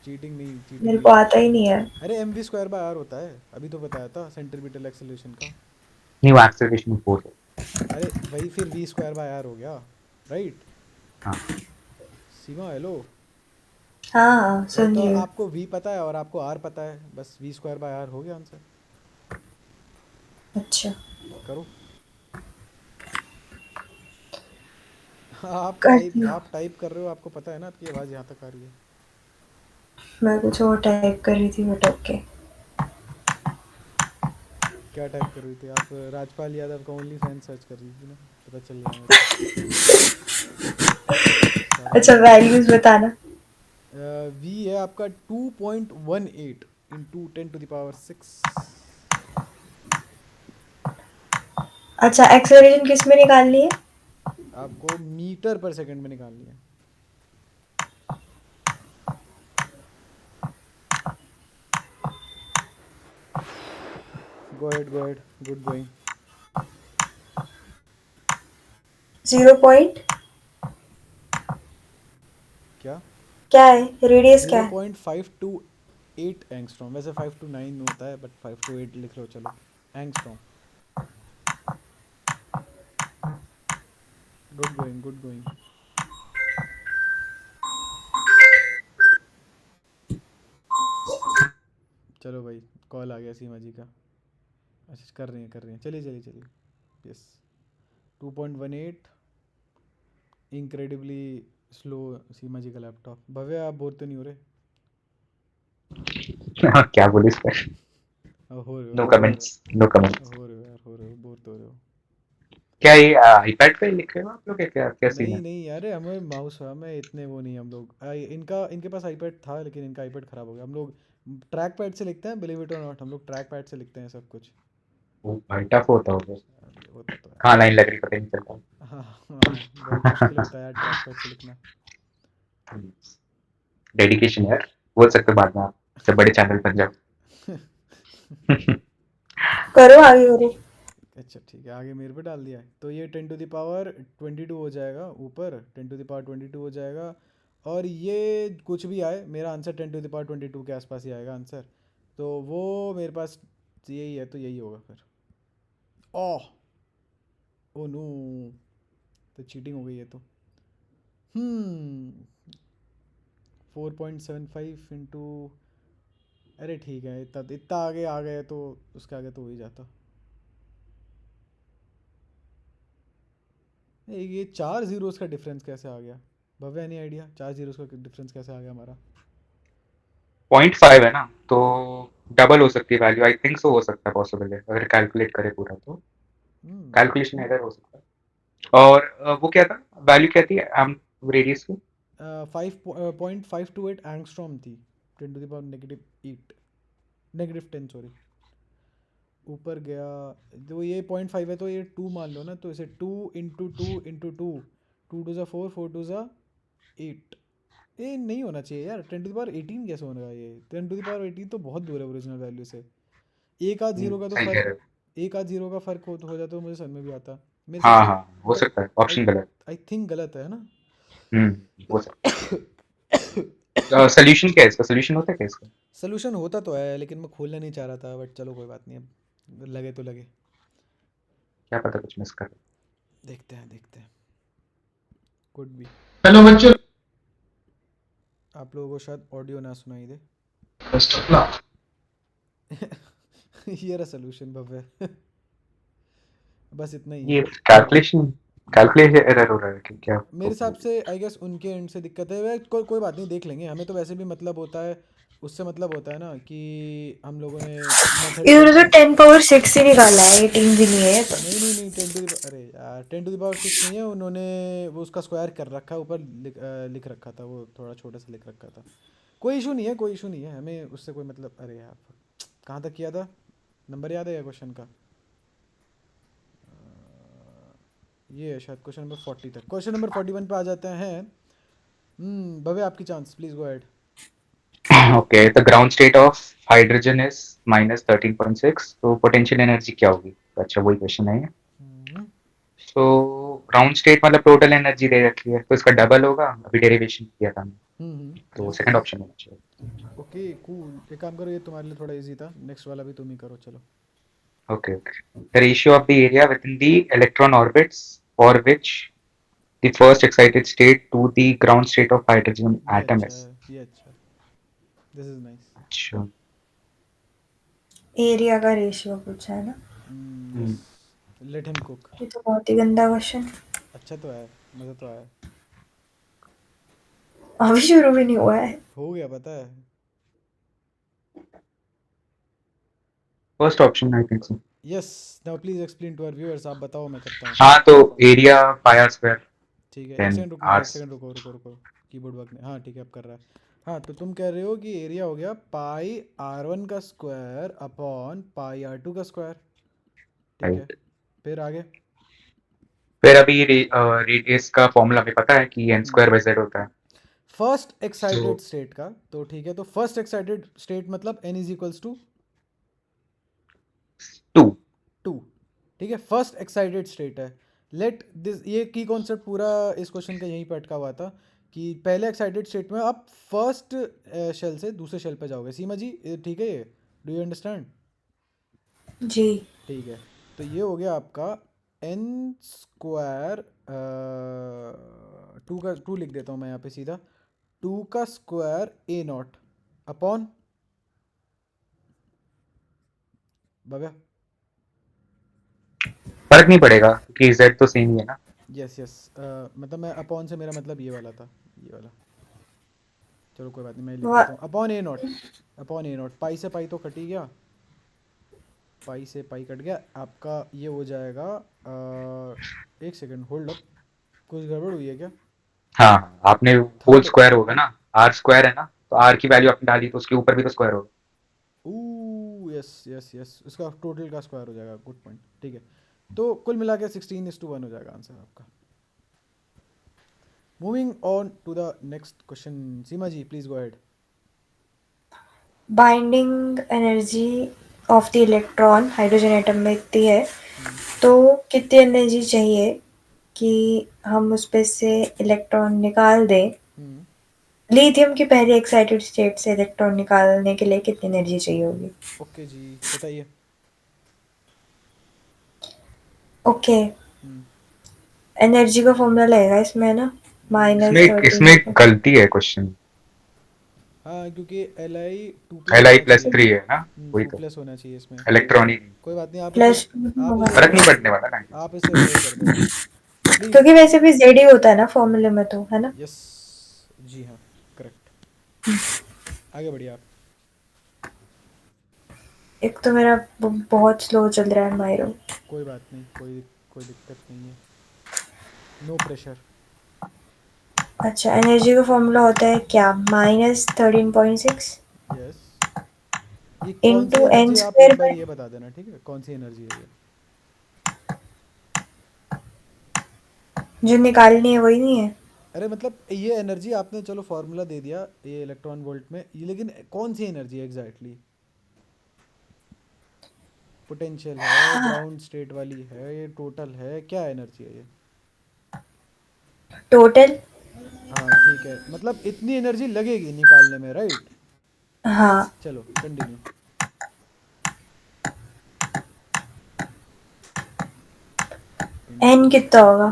चीटिंग नहीं, चीटिंग मेरे नहीं। को आता ही नहीं है। अरे M V square by R होता है, अभी तो बताया था सेंट्रीपिटल एक्सेलेरेशन का। New acceleration force. अरे वही फिर वी स्क्वायर बाय आर हो गया, राइट। हाँ, सीमा हेलो। हाँ हाँ, वही सुन तो, रही हूँ। आपको वी पता है और आपको आर पता है, बस वी स्क्वायर बाय आर हो गया आंसर। अच्छा, करो। करती हूँ। आप टाइप कर रहे हो, आपको पता है ना आपकी आवाज़ यहाँ तक आ रही है। मैं कुछ और टाइप कर रही थी, बट ओके। क्या टाइप कर रही थी आप? राजपाल यादव का ओनली फैन सर्च कर रही थी ना, पता चल गया मेरे को। सारा अच्छा, नाम। वैल्यूज बताना। वी है आपका 2.18 इंटू 10⁻6। अच्छा, एक्सेलरेशन किस में निकालनी है? आपको मीटर पर सेकंड में निकालनी है। Go ahead, good going. 0 point क्या? क्या है, रेडियस क्या जीरो है? Point five two eight angstrom, वैसे 5 to 9 होता है बट 5 to 8 लिख लो चलो। Angstrom. Good going, good going. चलो भाई, कॉल आ गया सीमा जी का। अच्छा, कर रही हैं, चलिए चलिए चलिए। Yes. 2.18। Incredibly slow. Seema ji का लैपटॉप। भव्य, आप बोर तो नहीं हो रहे? क्या बोले इस पर? हो रहे हो, नो हो रहे कमेंट्स, नो कमेंट्स। हो, हो रहे हो यार, हो रहे हो, बोर तो हो रहे हो। क्या ये आईपैड पे लिख रहे हो आप लोग, या क्या क्या सीन नहीं है? नहीं, अरे हमें माउस, हमें इतने वो नहीं, हम लोग इनका, इनके पास आईपैड था लेकिन इनका आईपैड ख़राब हो गया। हम लोग ट्रैक पैड से लिखते हैं, बिलीव इट और नॉट, हम लोग ट्रैक पैड से लिखते हैं सब कुछ। वो भाई टफ होता होगा। अरे होता तो है। कहाँ लाइन लग रही पता ही नहीं चलता। हाँ हाँ, बहुत मुश्किल होता है यार ट्रैक पैड से लिखना। डेडिकेशन यार, बोल सकते हो बाद में आप से बड़े चैनल बन जाओ। करो आगे करो। अच्छा ठीक है, आगे मेरे पे डाल दिया है, तो ये 10⁻22 हो जाएगा, ऊपर 10⁻22 हो जाएगा। और ये कुछ भी आए, मेरा आंसर 10⁻22 के आसपास ही आएगा आंसर। तो वो मेरे पास यही है, तो यही होगा फिर। ओह, ओ नो, तो चीटिंग हो गई है तो। 4.75 इंटू, अरे ठीक है, इतना इतना आगे आ गए तो उसके आगे तो हो ही जाता। ये 4 जीरोस का डिफरेंस कैसे आ गया? भव्य, एनी आइडिया 4 जीरोस का डिफरेंस कैसे आ गया हमारा? 0.5 है ना, तो डबल हो सकती है वैल्यू, आई थिंक सो हो सकता है, पॉसिबल है अगर कैलकुलेट करे पूरा तो। हम्म कैलकुलेशन एरर हो सकता है। और वो क्या था, वैल्यू क्या थी रेडियस की? 5.528 एंगस्ट्रॉम थी। 10⁻8, -10 सॉरी। ऊपर गया, तो ये 0.5 है तो ये 2 मान लो ना, तो इसे 2 इंटू 2 इंटू 2, 2 2 ज़ा 4, 4 2 ज़ा 8। ये नहीं होना चाहिए यार, 10⁻18 कैसे होगा ये? 10⁻18 तो बहुत दूर है ओरिजिनल वैल्यू से। एक आध जीरो का तो सही कह फर्क, रहे हो। एक आध जीरो का फर्क हो जाता तो मुझे समझ में भी आता। मेरे हिसाब हाँ से। हाँ, हो बट सकता है, आई ऑप्शन गलत। आई थिंक गलत है ना। हो सकता है। सोल्यूशन क्या है इसका, सोल्यूशन होता है क्या इसका? सोल्यूशन होता तो है लेकिन मैं खोलना नहीं चाह रहा था, बट चलो कोई बात नहीं, अब लगे तो लगे। क्या पता कुछ मिस कर। देखते हैं देखते हैं, कुड भी। हेलो बच्चों। आप लोगों को शायद ऑडियो ना सुनाई दे। Best of luck. ये रहा सोल्यूशन भव्य। बस इतना ही ये है। कैलकुलेशन, कैलकुलेशन एरर हो रहा है कि क्या मेरे हिसाब प्रॉब्लम? से आई गेस उनके एंड से दिक्कत है, कोई बात नहीं, देख लेंगे, हमें तो वैसे भी मतलब होता है उससे मतलब होता है ना कि हम लोगों ने मेथड इन्होंने तो देखा। 10 power 6 ही निकाला है, 18 भी नहीं है ये तो। नहीं नहीं नहीं, अरे यार 10 to the power 6 नहीं है, उन्होंने वो उसका स्क्वायर कर रखा है ऊपर, लिख रखा था, वो थोड़ा छोटा सा लिख रखा था। कोई इशू नहीं है, कोई इशू नहीं है, हमें उससे कोई मतलब। अरे यार कहाँ तक किया था, नंबर याद है क्या क्वेश्चन का? ये है शायद क्वेश्चन नंबर 40 तक। क्वेश्चन नंबर 41 पे आ जाते हैं। भव्य आपकी chance, please go ahead. Okay, the ground state of hydrogen is minus 13.6, तो potential energy क्या होगी? तो अच्छा वही क्वेश्चन है ये। हम्म So ground state मतलब टोटल एनर्जी दे रखी है, तो इसका डबल होगा, अभी डेरिवेशन किया था हमने, तो यस। सेकंड ऑप्शन होना चाहिए। ओके कूल, एक काम करो, ये तुम्हारे लिए थोड़ा इजी था, नेक्स्ट वाला भी तुम ही करो, चलो। Okay, okay. The ratio of the area within the electron orbits for which the first excited state to the ground state of hydrogen ये atom अच्छा is. है, ये अच्छा है, दिस इज नाइस। अच्छा। एरिया का रेशियो पूछा है ना? यस, हम्म, लेट हिम कुक। ये तो बहुत ही गंदा क्वेश्चन। अच्छा तो है, मज़ा तो आया। अभी शुरू भी नहीं हुआ है। हो गया पता है। First option I think so. Yes, now please explain to our viewers, आप बताओ मैं करता हूँ। हाँ तो एरिया पाई आर स्क्वायर ठीक है, एक देन सेकंड रुकना, आर। एक सेकंड रुको रुको रुको, कीबोर्ड वर्क नहीं, हाँ ठीक है अब कर रहा है। हाँ तो तुम कह रहे हो कि एरिया हो गया पाई R1 का स्क्वायर अपॉन पाई R2 का स्क्वायर। ठीक है, राइट। फिर आगे। फिर अभी रेडियस का फॉर्मूला हमें पता है कि एन स्क्वायर बाई जेड होता है। फर्स्ट तो एक्साइटेड स्टेट का, तो ठीक है, तो फर्स्ट एक्साइटेड स्टेट मतलब n इज इक्वल्स टू 2। 2। ठीक है, फर्स्ट एक्साइटेड स्टेट है। लेट दिस, ये की कॉन्सेप्ट पूरा इस क्वेश्चन का यहीं पे अटका हुआ था कि पहले एक्साइटेड स्टेट में आप फर्स्ट शेल से दूसरे शेल पे जाओगे। सीमा जी ठीक है ये, डू यू अंडरस्टैंड? जी। ठीक है, तो ये हो गया आपका एन स्क्वायर, 2 लिख देता हूँ मैं यहाँ पे सीधा, 2 का square A not upon Bhavya. फर्क नहीं पड़ेगा क्योंकि जेड तो सेम ही है ना। यस यस, मतलब मैं अपॉन से मेरा मतलब ये वाला था, ये वाला। चलो कोई बात नहीं, मैं लिख वा- देता हूँ upon a not. Upon a not, pi से पाई तो कट ही गया, पाई से पाई कट गया आपका, ये हो जाएगा। एक सेकंड होल्ड अप, कुछ गड़बड़ हुई है क्या? हाँ आपने होल थर्ड, स्क्वायर होगा ना, आर स्क्वायर है ना, तो आर की वैल्यू आपने डाली तो उसके ऊपर भी तो स्क्वायर होगा। ओ यस यस यस, इसका टोटल का स्क्वायर हो जाएगा, गुड पॉइंट। ठीक है, तो कुल मिला के 16:1 हो जाएगा आंसर आपका। Moving on to the next question, Seema ji please go ahead. Binding energy of the electron hydrogen atom में इतनी है, तो कितनी एनर्जी चाहिए कि हम उस पे से इलेक्ट्रॉन निकाल दें? लिथियम की पहली एक्साइटेड स्टेट से इलेक्ट्रॉन निकालने के लिए कितनी एनर्जी चाहिए होगी? ओके जी बताइए। ओके, हम्म, एनर्जी का फॉर्मूला लगेगा इसमें है ना, इसमें माइनस इसमें 13। गलती है क्वेश्चन। हाँ क्योंकि एल आई 2+ एल आई होना प्लस चाहिए। 3 है ना, वही टू तो प्लस होना चाहिए इसमें, कोई बात नहीं, इलेक्ट्रॉनिक। कोई बात नहीं, प्लस 2 आप होगा इसे फर्क नहीं अवॉइड, पड़ने वाला ना। आप इसे अवॉइड कर दो प्लीज़। क्योंकि वैसे भी जेड ही होता है ना फॉर्मूले में तो, है ना? यस, जी हाँ, करेक्ट। आगे बढ़िए आप। एक तो मेरा बहुत स्लो चल रहा है माइरो। कोई बात नहीं, कोई कोई दिक्कत नहीं है, नो प्रेशर। अच्छा, एनर्जी का फॉर्मूला होता है क्या? -13.6 यस, ये कौन सी इंटू एन एनर्जी, आप स्क्वायर एक बार बाई, ये बता देना, ठीक है, कौन सी एनर्जी है ये? जो निकालनी है वही नहीं है? अरे मतलब ये एनर्जी आपने चलो फार्मूला दे दिया ये इलेक्ट्रॉन वोल्ट में, ये लेकिन कौन सी एनर्जी है एग्जैक्टली? पोटेंशियल है, ग्राउंड स्टेट वाली है, ये टोटल है, क्या एनर्जी है ये? टोटल। हाँ ठीक है, मतलब इतनी एनर्जी लगेगी निकालने में, राइट? हाँ। चलो कंटिन्यू। एन कितना होगा?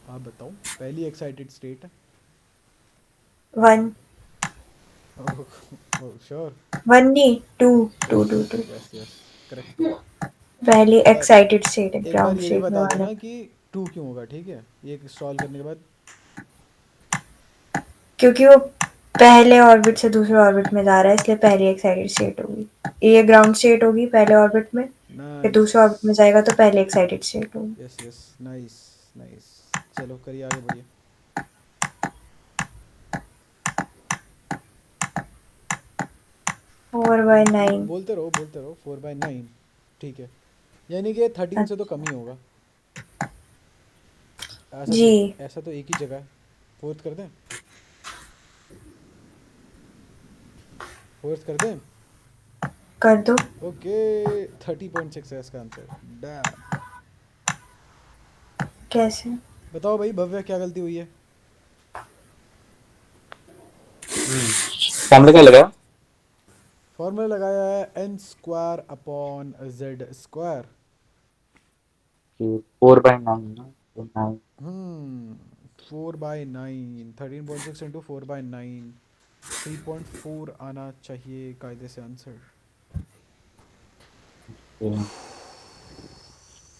आप बताओ, पहली एक्साइटेड स्टेट है। 1। Oh sure. 1 नहीं, 2। Two yes two two yes yes, correct two. पहली एक बार, एक्साइटेड स्टेट है एक बार ग्राउंड ये भी स्टेट में बता वाला। देना कि 2 क्यों होगा, ठीक है, ये सॉल्व करने के बाद। क्योंकि वो पहले ऑर्बिट से दूसरे ऑर्बिट में जा रहा है, इसलिए पहली एक्साइटेड स्टेट होगी। ये ग्राउंड स्टेट होगी पहले ऑर्बिट में, फिर दूसरे नाइस। ऑर्बिट में जाएगा तो पहले एक्साइटेड स्टेट होगी। Yes yes, nice nice. चलो करिए, आगे बढ़िए। 4/9। बोलते रहो बोलते रहो, 4/9। ठीक है, यानी कि 13 से तो कम ही होगा। ऐसा तो जी, ऐसा तो एक ही जगह है। फोर्थ कर दें? फोर्थ कर दें? कर दो। ओके, 30.6 है इसका आंसर। डैम। कैसे? बताओ भाई भव्य, क्या गलती हुई है? फॉर्मूला क्या लगा? फॉर्मूला लगाया है n² अपॉन z²। 4/9 ना, तो 9। 4/9, 13.6 इंटू 4/9, 3.4 आना चाहिए कायदे से answer.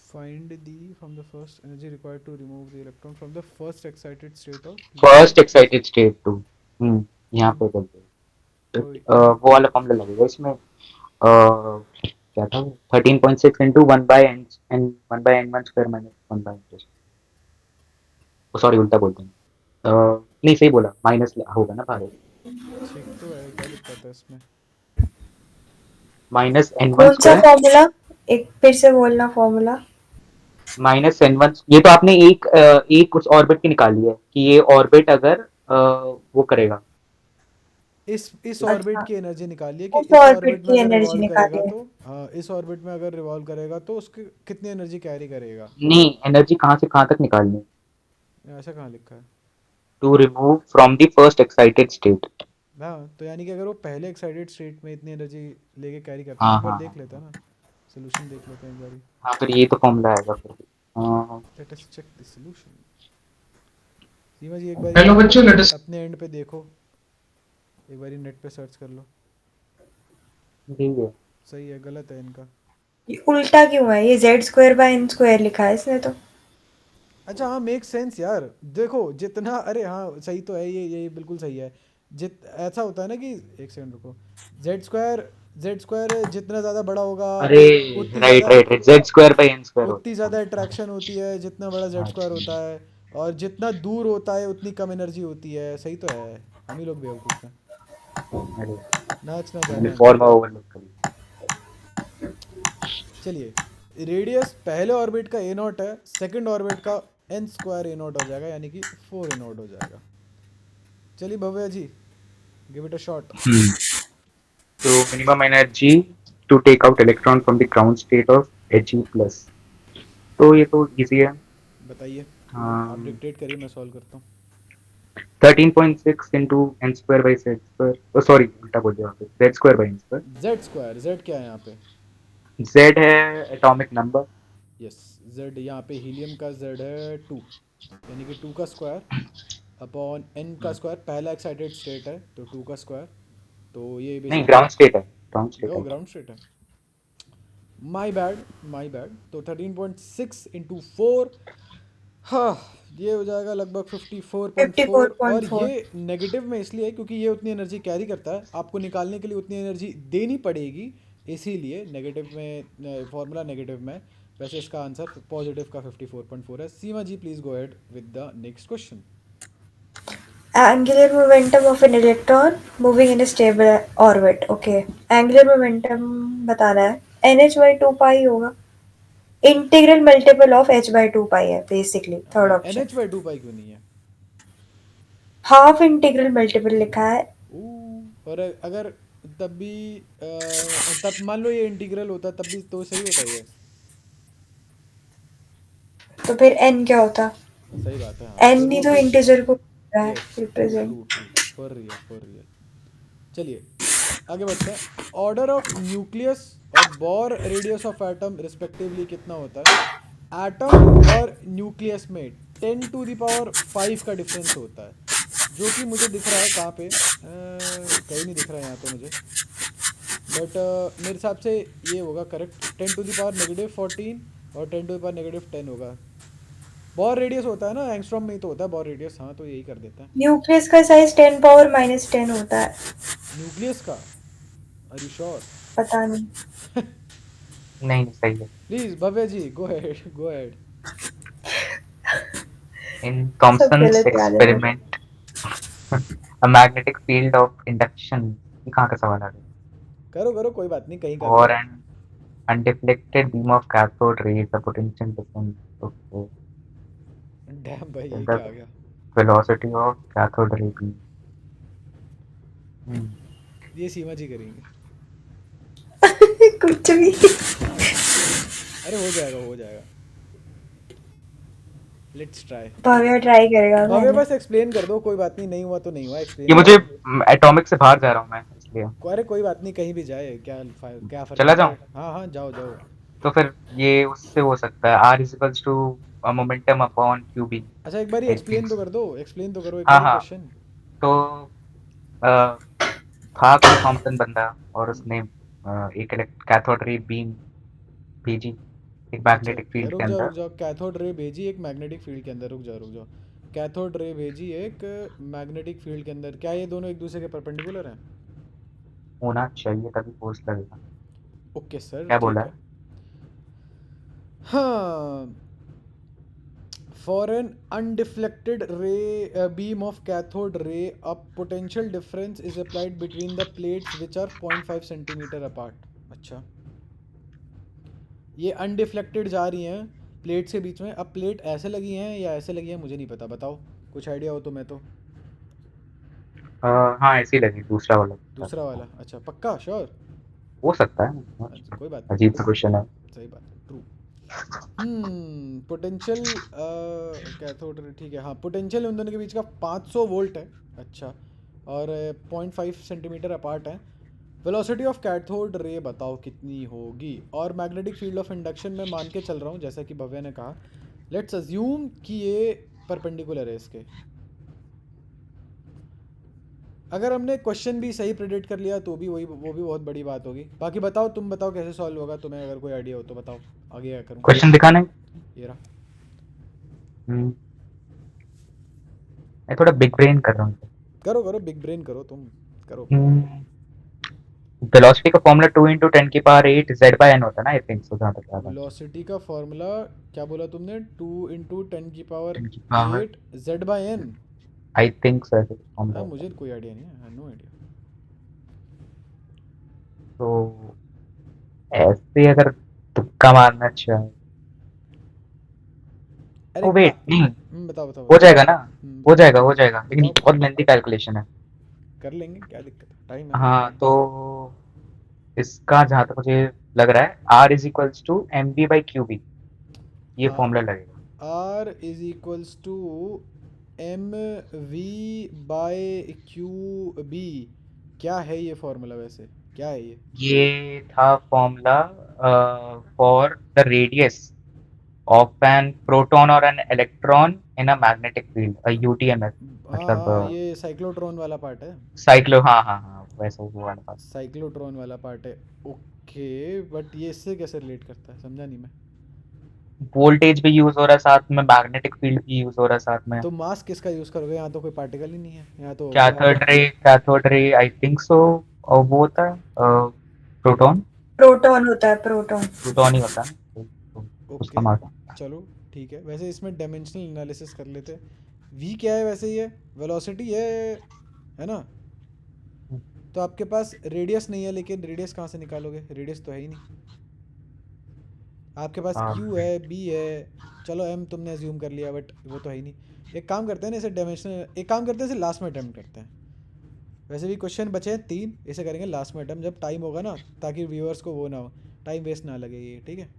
Find the from the first energy required to remove the electron from the first excited state of first p. Excited state two. यहाँ पे करते हैं। तो वो वाला फॉर्मूला लगेगा इसमें। क्या था? 13.6 into 1/n1 minus 1/n। Sorry, उल्टा बोलते हैं। नहीं, सही बोला, माइनस होगा ना बाहर। ठीक तो है, क्या दिक्कत है इसमें? माइनस n1 कौन सा स्क्वायर फॉर्मूला? एक फिर से बोलना फॉर्मूला। Minus n1। ये तो आपने एक उस ऑर्बिट की निकाली है कि ये ऑर्बिट अगर वो करेगा। इस ऑर्बिट अच्छा, की एनर्जी निकालिए कि उस इस ऑर्बिट ऑर्बिट में की अगर एनर्जी रिवॉल्व करेगा निकाली है। तो, हाँ, इस ऑर्बिट में अगर रिवॉल्व करेगा तो उसकी कितनी एनर्जी कैरी करेगा। नहीं, एनर्जी कहाँ से कहाँ तक निकालनी? ऐसा कहाँ लिखा है? To remove from the first excited state. हाँ, तो यानी कि अगर वो पहले एक्साइटेड स्टेट में इतनी एनर्जी लेके कैरी करता है, हाँ एक बार हाँ देख हाँ। लेते हैं ना, सोल्यूशन देख लेते हैं एक बारी। हाँ, फिर ये तो फॉर्मूला आएगा फिर। हाँ, let us check the solution. Seema ji एक बारी हेलो बच्चों, लेट अस अपने एंड पे देखो, एक बारी नेट पे सर्च कर लो। ठीक है। सही है, गलत है इनका। ये उल्टा क्यों है? ये z²/n² लिखा है इसने तो। अच्छा हाँ, मेक सेंस यार। देखो जितना, अरे हाँ सही तो है, ये बिल्कुल सही है। जित ऐसा होता है ना कि, एक सेकंड रुको, जेड स्क्वायर जितना ज़्यादा बड़ा होगा, अरे, उतनी राइट ज़्यादा राइट राइट, z²/n² होता उतनी है। ज़्यादा अट्रैक्शन होती है जितना बड़ा जेड हाँ स्क्वायर जी। होता है। और जितना दूर होता है उतनी कम एनर्जी होती है। सही तो है, हम ही लोग बेवकूफ़ हैं। अरे, नाचना मैंने गाना नहीं। फॉर्मूला ओवरलोड कर लिया। चलिए, रेडियस पहले ऑर्बिट का a0 है, सेकंड ऑर्बिट का n² a0 हो जाएगा, यानी कि 4 a0 हो जाएगा। चलिए Bhavya ji, give it a shot. तो minimum energy to take out electron from the ground state of He plus. तो ये तो इजी है। बताइए, आप um, डिक्टेट करिए, मैं सॉल्व करता हूँ। 13.6 into n² by z²। Sorry, उल्टा बोल दिया, z² by n²। जेड क्या है यहाँ पे? z है एटॉमिक नंबर। यस, जेड यहाँ पे हीलियम का जेड है 2, यानी कि 2 का स्क्वायर अपॉन n का स्क्वायर। पहला एक्साइटेड स्टेट है तो 2 का स्क्वायर, तो ये नहीं, बेसिकली ग्राउंड स्टेट है, ग्राउंड स्टेट वो है। ग्राउंड स्टेट है। My bad, my bad. तो 13.6 इंटू 4, हाँ, ये हो जाएगा लगभग 54.4। और 54.4। ये नेगेटिव में इसलिए है क्योंकि ये उतनी एनर्जी कैरी करता है, आपको निकालने के लिए उतनी एनर्जी देनी पड़ेगी, इसीलिए नेगेटिव में, फॉर्मूला नेगेटिव में। वैसे इसका आंसर पॉजिटिव का 54.4 है। Seema ji please go ahead with the next question. Angular momentum of an electron moving in a stable orbit। Okay, angular momentum बताना है, nh/2 होगा। इंटीग्रल मल्टीपल ऑफ h/2 है बेसिकली, third N option. H by two pi क्यों नहीं है? Half integral multiple लिखा है। और अगर तब भी तब मान लो ये इंटीग्रल होता तब भी तो सही होता ये। तो फिर n क्या होता? सही बात है, हाँ, फिर n ही वो तो फिर इंटीजर को yes, true represent. True true, for real for real. चलिए आगे बढ़ते हैं। ऑर्डर ऑफ न्यूक्लियस और bore radius of atom respectively कितना होता है? एटम और न्यूक्लियस में 10⁵ का डिफरेंस होता है, जो कि मुझे दिख रहा है कहाँ पे, कहीं नहीं दिख रहा है यहाँ तो मुझे, बट मेरे हिसाब से ये होगा करेक्ट। 10⁻⁻14 और 10⁻⁻10 होगा। बॉर रेडियस होता है ना, एंगस्ट्रॉम में ही तो होता है बॉर रेडियस। हाँ तो यही कर देते हैं। न्यूक्लियस का साइज 10 पावर -10 होता है। न्यूक्लियस का, आर यू श्योर? पता नहीं। नहीं सही है। Please Bhavya ji, go ahead, go ahead. In सब Thomson's गलत याद है मेरे। experiment, a magnetic field of induction, ये कहाँ का सवाल आ गया? करो करो, कोई बात नहीं, कहीं का भी Or है। an undeflected beam of cathode rays, the potential difference of dam भाई, ये the क्या आ गया? velocity of cathode ray beam. Hmm. ये सीमा जी करेंगे। कुछ भी। अरे हो जाएगा, हो जाएगा, लेट्स ट्राई। भव्य ट्राई करेगा भव्य मैंने। बस एक्सप्लेन कर दो, कोई बात नहीं, नहीं हुआ तो नहीं हुआ, ये एक्सप्लेन मुझे कर एटॉमिक से बाहर जा रहा हूँ मैं इसलिए। दो। अरे कोई बात नहीं, कहीं भी जाए, क्या फर्क चला पड़ता जाऊँ? है। हाँ हाँ, जाओ जाओ। तो फिर ये उससे हो सकता है R is equals to momentum upon QB. अच्छा एक बार ही I think एक्सप्लेन तो so. कर दो, एक्सप्लेन तो करो एक हाँ बार ही हाँ, क्वेश्चन। तो अ, था कोई थॉमसन बंदा और उसने एक कैथोड रे बीम भेजी एक अच्छा मैग्नेटिक फील्ड के रुक अंदर। जाओ, कैथोड रे भेजी एक मैग्नेटिक फील्ड के अंदर, रुक जाओ रुक जाओ। कैथोड रे भेजी एक मैग्नेटिक फील्ड के अंदर, क्या ये दोनों एक दूसरे के परपेंडिकुलर हैं? होना चाहिए तभी फोर्स लगेगा। ओके सर, क्या बोला ठीक है? है। हाँ, for an undeflected ray beam of cathode ray, a potential difference is applied between the plates which are 0.5 centimetre apart। अच्छा, ये अनडिफ्लेक्टेड जा रही हैं प्लेट्स के बीच में। अब प्लेट ऐसे लगी हैं या ऐसे लगी हैं मुझे नहीं पता, बताओ, कुछ आइडिया हो तो। मैं तो हाँ ऐसी लगी दूसरा वाला। दूसरा वाला, अच्छा पक्का श्योर? हो सकता है, अच्छा कोई बात नहीं, अजीब सा क्वेश्चन है। सही बात है, ट्रू। पोटेंशियल कैथोड, ठीक है, हाँ पोटेंशियल उन दोनों के बीच का 500 वोल्ट है। अच्छा, और 0.5 सेंटीमीटर अपार्ट है। वेलोसिटी ऑफ कैथोड रे बताओ कितनी होगी। और मैग्नेटिक फील्ड ऑफ इंडक्शन में मान के चल रहा हूँ जैसा कि भव्य ने कहा, लेट्स अज्यूम कि ये परपेंडिकुलर है इसके। अगर हमने क्वेश्चन भी सही प्रेडिक्ट कर लिया तो भी वही, वो भी बहुत बड़ी बात होगी। बाकी बताओ, तुम बताओ कैसे सॉल्व होगा, तुम्हें अगर कोई आइडिया हो तो बताओ, आगे क्या करूँ। क्वेश्चन दिखाना है। ये रहा। मैं थोड़ा बिग ब्रेन कर रहा हूँ। करो करो, बिग ब्रेन करो, तुम करो। वेलोसिटी का फॉर्मूला 2 into 10 की पावर 8 z/n होता है ना, आई थिंक सो, जहाँ तक याद है। वेलोसिटी का फॉर्मूला क्या बोला तुमने? 2 इंटू 10 की पावर 10 की पावर 8 z/n। आई थिंक सो ऐसे हाँ फॉर्मूला होता मुझे है। कोई आइडिया नहीं है, नो आइडिया। तो ऐसे अगर तुक्का मारना चाहे, अरे ओ वेट नहीं, बताओ बताओ हो बताओ। जाएगा ना, हो बताओ जाएगा हो जाएगा, लेकिन बताओ, बहुत लेंथी कैलकुलेशन है। कर लेंगे, क्या दिक्कत है, टाइम है। हाँ तो इसका जहाँ तक मुझे लग रहा है R is equals to mv/qb, ये हाँ, फॉर्मूला लगेगा। R is equals to M V by Q B. क्या है ये फॉर्मूला वैसे, क्या है ये था formula for the radius of an proton और an electron in a magnetic field, UTMF, हाँ मतलब हाँ, ये साइक्लोट्रॉन वाला पार्ट है। साइक्लो, हाँ हाँ हाँ वैसा वो वाला बात। साइक्लोट्रॉन वाला पार्ट है। ओके, बट ये इससे कैसे रिलेट करता है, समझा नहीं मैं। वोल्टेज भी यूज हो रहा है साथ में, मैग्नेटिक फील्ड भी यूज हो रहा है साथ में। तो मास किसका यूज़ करोगे? यहाँ तो कोई पार्टिकल ही नहीं है, यहाँ तो कैथोड रे आई थिंक सो, और वो होता है प्रोटॉन। प्रोटॉन होता है, प्रोटॉन। प्रोटॉन ही होता है ना, तो उसका ओके मास। चलो ठीक है। वैसे इसमें डायमेंशनल एनालिसिस कर लेते। वी क्या है वैसे, ये वेलोसिटी है ना? तो आपके पास रेडियस नहीं है, लेकिन रेडियस कहाँ से निकालोगे, रेडियस तो है ही नहीं। आपके पास क्यू है, बी है, चलो एम तुमने अज्यूम कर लिया, बट वो तो है ही नहीं। एक काम करते हैं ना, इसे डायमेंशनल, एक काम करते हैं इसे लास्ट में अटैम्प्ट करते हैं। वैसे भी क्वेश्चन बचे हैं 3, इसे करेंगे लास्ट में अटैम्प्ट जब टाइम होगा ना, ताकि व्यूअर्स को वो ना हो, टाइम वेस्ट ना लगे ये, ठीक है।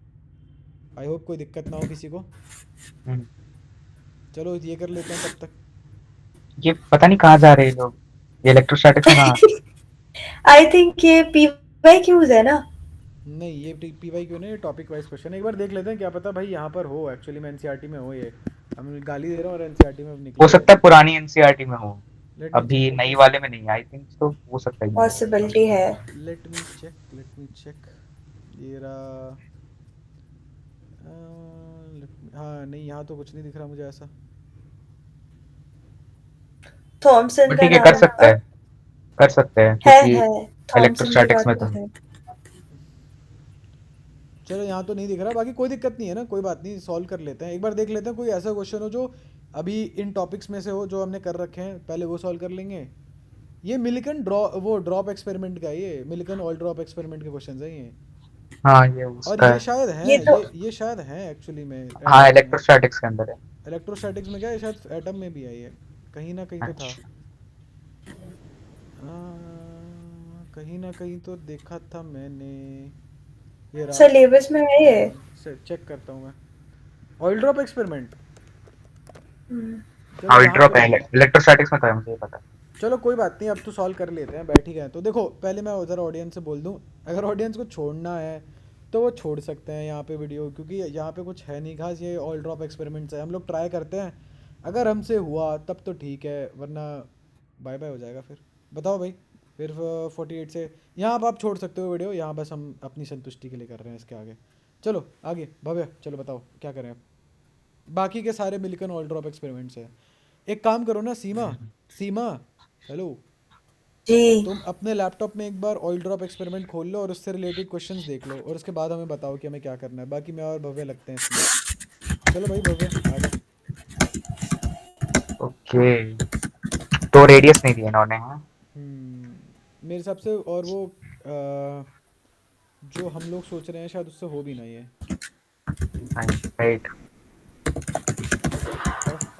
आई होप कोई दिक्कत ना हो किसी को। चलो ये कर लेते हैं तब तक। ये पता नहीं कहाँ जा रहे हैं लोग, ये इलेक्ट्रोस्टैटिक्स में कहाँ। आई थिंक ये PYQs है ना? नहीं, ये पी वाई क्यों नहीं, ये टॉपिक वाइज क्वेश्चन है। एक बार देख लेते हैं, क्या पता भाई यहाँ पर हो, एक्चुअली में एनसीईआरटी में हो ये। हम गाली दे रहे हैं और एनसीईआरटी में निकला हो सकता है पुरानी एनसीईआरटी में हो, लेट मी अभी चेक, नई वाले में नहीं, आई थिंक तो हो सकता है। पॉसिबिलिटी है। Let me check, let me check. ये रहा, हाँ नहीं, यहाँ तो कुछ नहीं दिख रहा मुझे ऐसा। थॉमसन बट का ठीक है, नाम कर सकते हैं है क्योंकि है थॉमसन की इलेक्ट्रोस्टैटिक्स बात में तो तो है। चलो यहाँ तो नहीं दिख रहा, बाकी कोई दिक्कत नहीं है ना, कोई बात नहीं, सॉल्व कर लेते हैं। एक बार देख लेते हैं कोई ऐसा क्वेश्चन हो जो अभी इन टॉपिक्स में से हो जो हमने कर रखे हैं, पहले वो सॉल्व कर लेंगे। ये मिलिकन ड्रॉप एक्सपेरिमेंट का है, ये मिलिकन ऑयल ड्रॉप एक्सपेरिमेंट के क्वेश्चन हैं ये। हाँ ये और उसका ये है। शायद ये हैं, तो ये शायद हैं एक्चुअली में हाँ एटम्स में। इलेक्ट्रोस्टैटिक्स के अंदर है। इलेक्ट्रोस्टैटिक्स में क्या है, शायद एटम में भी है ये, कहीं ना कहीं तो था। अच्छा। कहीं ना कहीं तो देखा था मैंने। ये रहा। सिलेबस में है ये। से चेक करता हूँ मैं। Oil drop experiment. हम्म, चलो यहाँ अल्ट्रा पे। पहले इलेक्ट्रोस्टैटिक्स में था, मुझे ये पता। चलो कोई बात नहीं, अब तो सॉल्व कर लेते हैं, बैठ ही गए हैं। तो देखो पहले मैं उधर ऑडियंस से बोल दूं, अगर ऑडियंस को छोड़ना है तो वो छोड़ सकते हैं यहाँ पे वीडियो, क्योंकि यहाँ पे कुछ है नहीं खास, ये ऑल ड्रॉप एक्सपेरिमेंट्स है, हम लोग ट्राई करते हैं। अगर हमसे हुआ तब तो ठीक है, वरना बाय बाय हो जाएगा फिर। बताओ भाई, फिर 48 से यहाँ अब आप छोड़ सकते हो वीडियो, यहाँ बस हम अपनी संतुष्टि के लिए कर रहे हैं इसके आगे। चलो आगे भव्य, चलो बताओ क्या करें अब। बाकी के सारे मिलिकन ऑल ड्रॉप एक्सपेरिमेंट्स है। एक काम करो ना सीमा, सीमा, हेलो, जी तुम अपने लैपटॉप में एक बार ऑयल ड्रॉप एक्सपेरिमेंट खोल लो और उससे रिलेटेड क्वेश्चंस देख लो, और उसके बाद हमें बताओ कि हमें क्या करना है। बाकी मैं और भव्य लगते हैं इसमें। चलो भाई भव्य आ जा। ओके, तो रेडियस नहीं दिया इन्होंने, हाँ। मेरे हिसाब से, और वो जो हम लोग सोच रहे हैं शायद उससे हो भी नहीं है। राइट।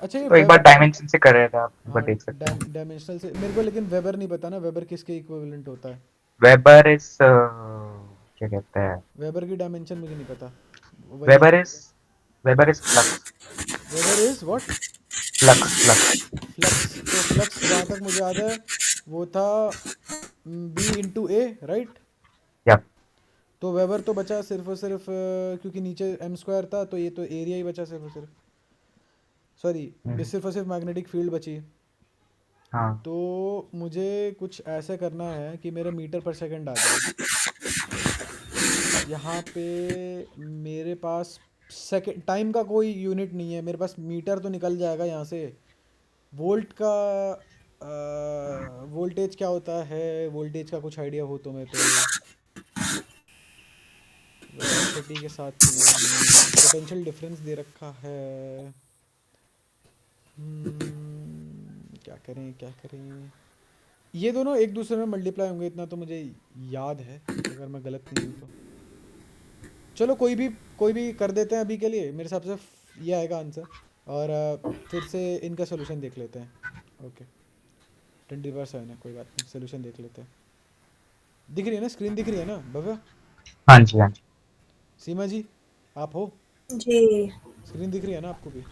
अच्छा ये तो एक बार डायमेंशन से कर रहे थे, आप एक बार हाँ देख सकते हैं। डायमेंशनल से मेरे को, लेकिन वेबर नहीं पता ना, वेबर किसके इक्विवेलेंट होता है। वेबर इज क्या कहते हैं, वेबर की डायमेंशन मुझे नहीं पता। वही है। Weber is weber is flux. Weber is what? Flux. Flux. तो फ्लक्स जहाँ तक मुझे याद है वो था B × A, राइट। या तो वेबर तो बचा सिर्फ और सिर्फ क्योंकि नीचे m² था, तो ये तो एरिया ही बचा सिर्फ और सिर्फ, सॉरी, सिर्फ और सिर्फ मैग्नेटिक फील्ड बची। हाँ। तो मुझे कुछ ऐसे करना है कि मेरा मीटर पर सेकंड आ जाए यहाँ पे। मेरे पास सेकंड टाइम का कोई यूनिट नहीं है मेरे पास, मीटर तो निकल जाएगा यहाँ से। वोल्ट का वोल्टेज क्या होता है, वोल्टेज का कुछ आइडिया हो तो मैं तो। वेलोसिटी के साथ चाहिए हमें, पोटेंशियल डिफरेंस दे रखा है। क्या करें क्या करें। ये दोनों एक दूसरे में मल्टीप्लाई होंगे, इतना तो मुझे याद है, अगर मैं गलत नहीं हूँ तो। चलो कोई भी कर देते हैं अभी के लिए, मेरे हिसाब से ये आएगा आंसर। और फिर से इनका सोल्यूशन देख लेते हैं। ओके, 20/7 है, कोई बात नहीं, सोल्यूशन देख लेते हैं। दिख रही है ना स्क्रीन, दिख रही है ना भव्य? हाँ जी, हाँ जी। सीमा जी, आप हो? जी स्क्रीन दिख रही है ना आपको भी?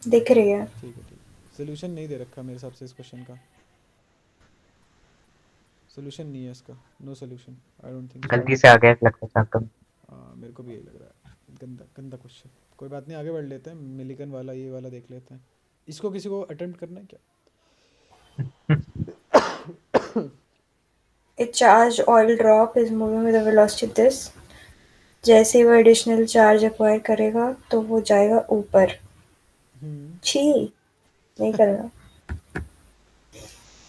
दिख रही है। ठीक है, ठीक। सोल्यूशन नहीं दे रखा मेरे हिसाब से इस क्वेश्चन का, सोल्यूशन नहीं है इसका, no solution, I don't think so. गलती से आ गया लगता है आपका। हाँ मेरे को भी यही लग रहा है, गंदा गंदा क्वेश्चन। कोई बात नहीं, आगे बढ़ लेते हैं, मिलिकन वाला ये वाला देख लेते हैं। इसको किसी को अटेम्प्ट करना है क्या? A charged oil drop is moving with a velocity this। जैसे ही वो एडिशनल चार्ज एक्वायर करेगा तो वो जाएगा ऊपर। हम्म। छी, नहीं करना।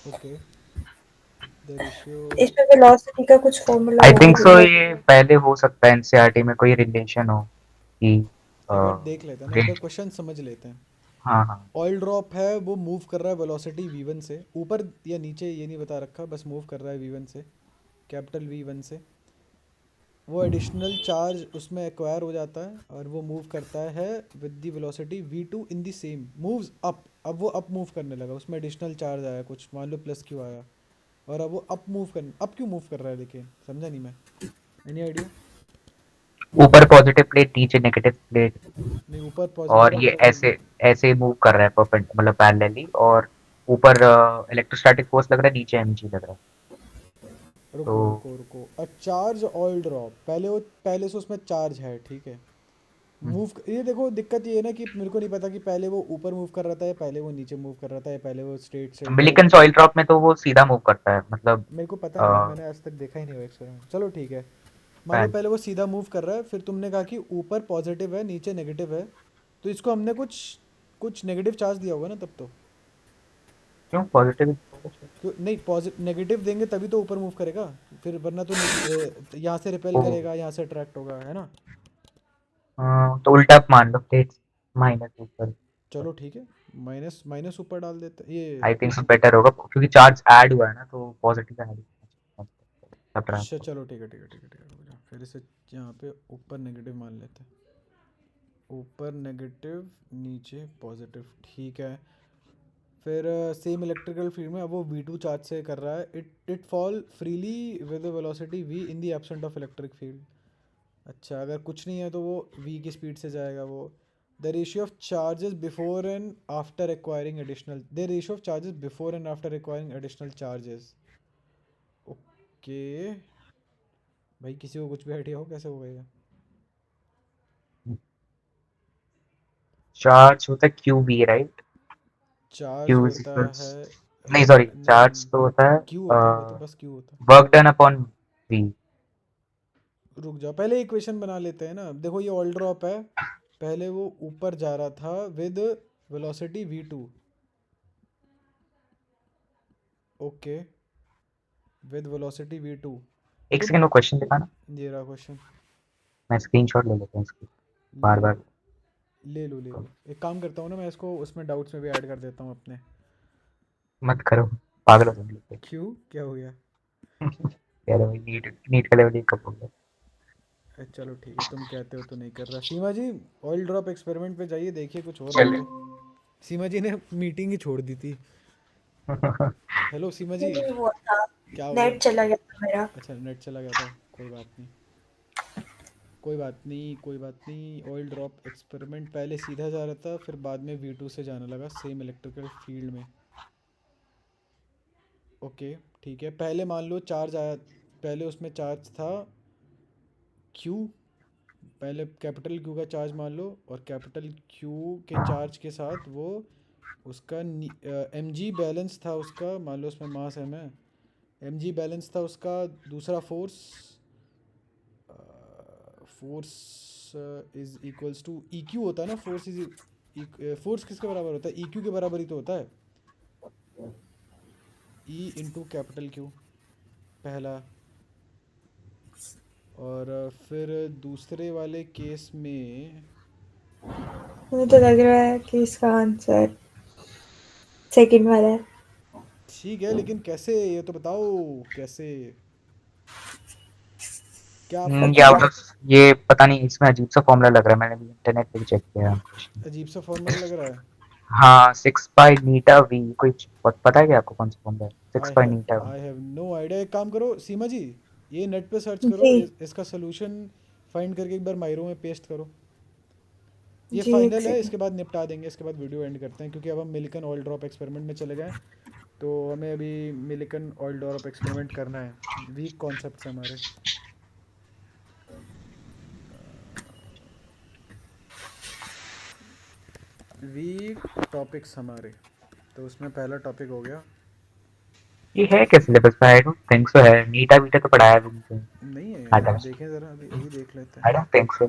Okay, the ratio. इसमें वेलोसिटी का कुछ फॉर्मूला आई होगा थिंक सो, जिसका ये पहले हो सकता है एनसीईआरटी में कोई रिलेशन हो कि एक बार देख लेते हैं ना, एक बार रेंज। क्वेश्चन समझ लेते हैं। हाँ हाँ। ऑयल ड्रॉप है, वो मूव कर रहा है वेलोसिटी v1 से ऊपर या नीचे, ये नहीं बता रखा, बस मूव कर रहा है v1 से, कैपिटल V1 से। वो एडिशनल चार्ज उसमें एक्वायर हो जाता है और वो मूव करता है with the velocity v2 in the same moves up. अब वो अप मूव करने लगा, उसमें एडिशनल चार्ज आया कुछ, मान लो प्लस क्यू आया, और अब वो अप मूव कर, अप क्यों मूव कर रहा है लेकिन समझा नहीं मैं। Any idea? ऊपर पॉजिटिव प्लेट, नीचे नेगेटिव प्लेट, नहीं, ऊपर और पॉजिटिव ये ऐसे ऐसे मूव कर रहा है परपेंड मतलब पैरेलली, और ऊपर इलेक्ट्रोस्टैटिक फोर्स लग रहा है, नीचे एमजी लग रहा है। रुको तो रुको रुको, अ चार्ज ऑयल ड्रॉप, पहले से उसमें चार्ज है, ठीक है। मूव, ये देखो दिक्कत ये है ना कि मेरे को नहीं पता कि पहले वो ऊपर मूव कर रहा था या पहले वो नीचे मूव कर रहा था या पहले वो स्ट्रेट स्ट्रेट था। मिलिकन ऑयल ड्रॉप में तो वो सीधा मूव करता है, मतलब मेरे को पता नहीं है, मैंने आज तक देखा ही नहीं हुआ एक्सपेरिमेंट। चलो ठीक है, मान लो पैन। पहले वो सीधा मूव कर रहा है, फिर तुमने कहा कि ऊपर पॉजिटिव है नीचे नेगेटिव है, तो इसको हमने कुछ कुछ नेगेटिव चार्ज दिया होगा ना तब तो। क्यों पॉजिटिव? क्यों नहीं, पॉजिटिव नेगेटिव देंगे तभी तो ऊपर मूव करेगा, फिर वरना तो यहाँ से रिपेल करेगा, यहाँ से अट्रैक्ट होगा, है ना। तो उल्टा आप मान लो कि माइनस ऊपर। चलो ठीक है, माइनस माइनस ऊपर डाल देते हैं ये। आई थिंक सो बेटर होगा क्योंकि चार्ज ऐड हुआ है ना, तो पॉजिटिव ऐड अच्छा सब्ट्रैक्ट। चलो ठीक है ठीक है ठीक है ठीक है, रुक जाओ। फिर इसे यहाँ पे ऊपर नेगेटिव मान लेते हैं, ऊपर नेगेटिव नीचे पॉजिटिव, ठीक है। फिर सेम इलेक्ट्रिकल फील्ड में अब वो V2 चार्ज से कर रहा है, it fall freely with velocity v in the absent of electric field. अच्छा, अगर कुछ नहीं है तो वो v की स्पीड से जाएगा वो। The ratio of charges before and after acquiring additional, the ratio of charges before and after acquiring additional charges. Okay भाई, किसी को कुछ भी आइडिया हो कैसे होगा ये? चार्ज होता है Q B, right? Charge Q is होता इक्वल्स, है नहीं सॉरी, चार्ज नहीं, तो होता है क्यू होता है, वो तो बस क्यू होता है। Work done upon V. रुक जाओ, पहले इक्वेशन बना लेते हैं ना। देखो ये ऑल ड्रॉप है, पहले वो ऊपर जा रहा था with velocity v2, okay, with velocity v2। एक तो सेकंड वो क्वेश्चन दिखाना, ये रहा क्वेश्चन। मैं स्क्रीनशॉट ले लेता हूँ इसकी ले बार लो बार। ले लो ले लो, एक काम करता हूँ ना, मैं इसको उसमें डाउट्स में भी ऐड कर देता हूँ अपने। मत करो, पागल हो जाएंगे। क्यों, क्या हो गया? यार भाई नीट नीट का लेवल ही कब हो गया। चलो ठीक है, तुम कहते हो तो नहीं कर रहा। सीमा जी, ऑयल ड्रॉप एक्सपेरिमेंट पे जाइए, देखिए कुछ हो रहा है चलिए। तो। सीमा जी ने मीटिंग ही छोड़ दी थी। हेलो सीमा जी, नहीं हुआ था, क्या हो गया? नेट चला गया था मेरा। अच्छा नेट चला गया था, कोई बात नहीं, कोई बात नहीं, कोई बात नहीं। ऑयल ड्रॉप एक्सपेरिमेंट पहले सीधा जा रहा था, फिर बाद में V2 से जाने लगा सेम इलेक्ट्रिकल फील्ड में। ओके ठीक है, पहले मान लो चार्ज आया, पहले उसमें चार्ज था Q, पहले कैपिटल Q का चार्ज मान लो, और कैपिटल Q के चार्ज के साथ वो उसका mg बैलेंस था उसका, मान लो उसमें मास m है, mg बैलेंस था उसका। दूसरा force, force is equals to EQ होता है ना, फोर्स इज, फोर्स किसके बराबर होता है? EQ के बराबर ही तो होता है, E इंटू कैपिटल Q, पहला। और फिर दूसरे वाले केस में मुझे तो लग रहा है कि इसका आंसर सेकंड वाला है। ठीक है, लेकिन कैसे ये तो बताओ, कैसे, क्या आपको ये क्या? आउट ऑफ, ये पता नहीं, इसमें अजीब सा फॉर्मूला लग रहा है, मैंने भी इंटरनेट पे भी चेक किया क्वेश्चन। अजीब सा फॉर्मूला लग रहा है। हाँ 6 पाई मीटा वी, कोई पता है क्या आपको कौन सा फॉर्मूला है? 6 पाई मीटा V. I have no idea. एक काम करो सीमा जी, ये नेट पे सर्च करो, जी इसका सोल्यूशन फाइंड करके एक बार मायरो में पेस्ट करो। ये जी, एक फाइनल है, सेकंड। इसके बाद निपटा देंगे, इसके बाद वीडियो एंड करते हैं, क्योंकि अब हम मिलिकन ऑयल ड्रॉप एक्सपेरिमेंट में चले गए। तो हमें अभी मिलिकन ऑयल ड्रॉप एक्सपेरिमेंट करना है। वीक कॉन्सेप्ट्स हमारे। वीक टॉपिक्स हमारे, तो उसमें पहला टॉपिक हो गया। ये है क्या सिलेबस में? आई डोंट थिंक सो है, मीटा वीटा तो पढ़ाया भी नहीं नहीं है है यार, एटम्स। देखें ज़रा, अभी अभी देख लेते हैं। आई डोंट थिंक सो।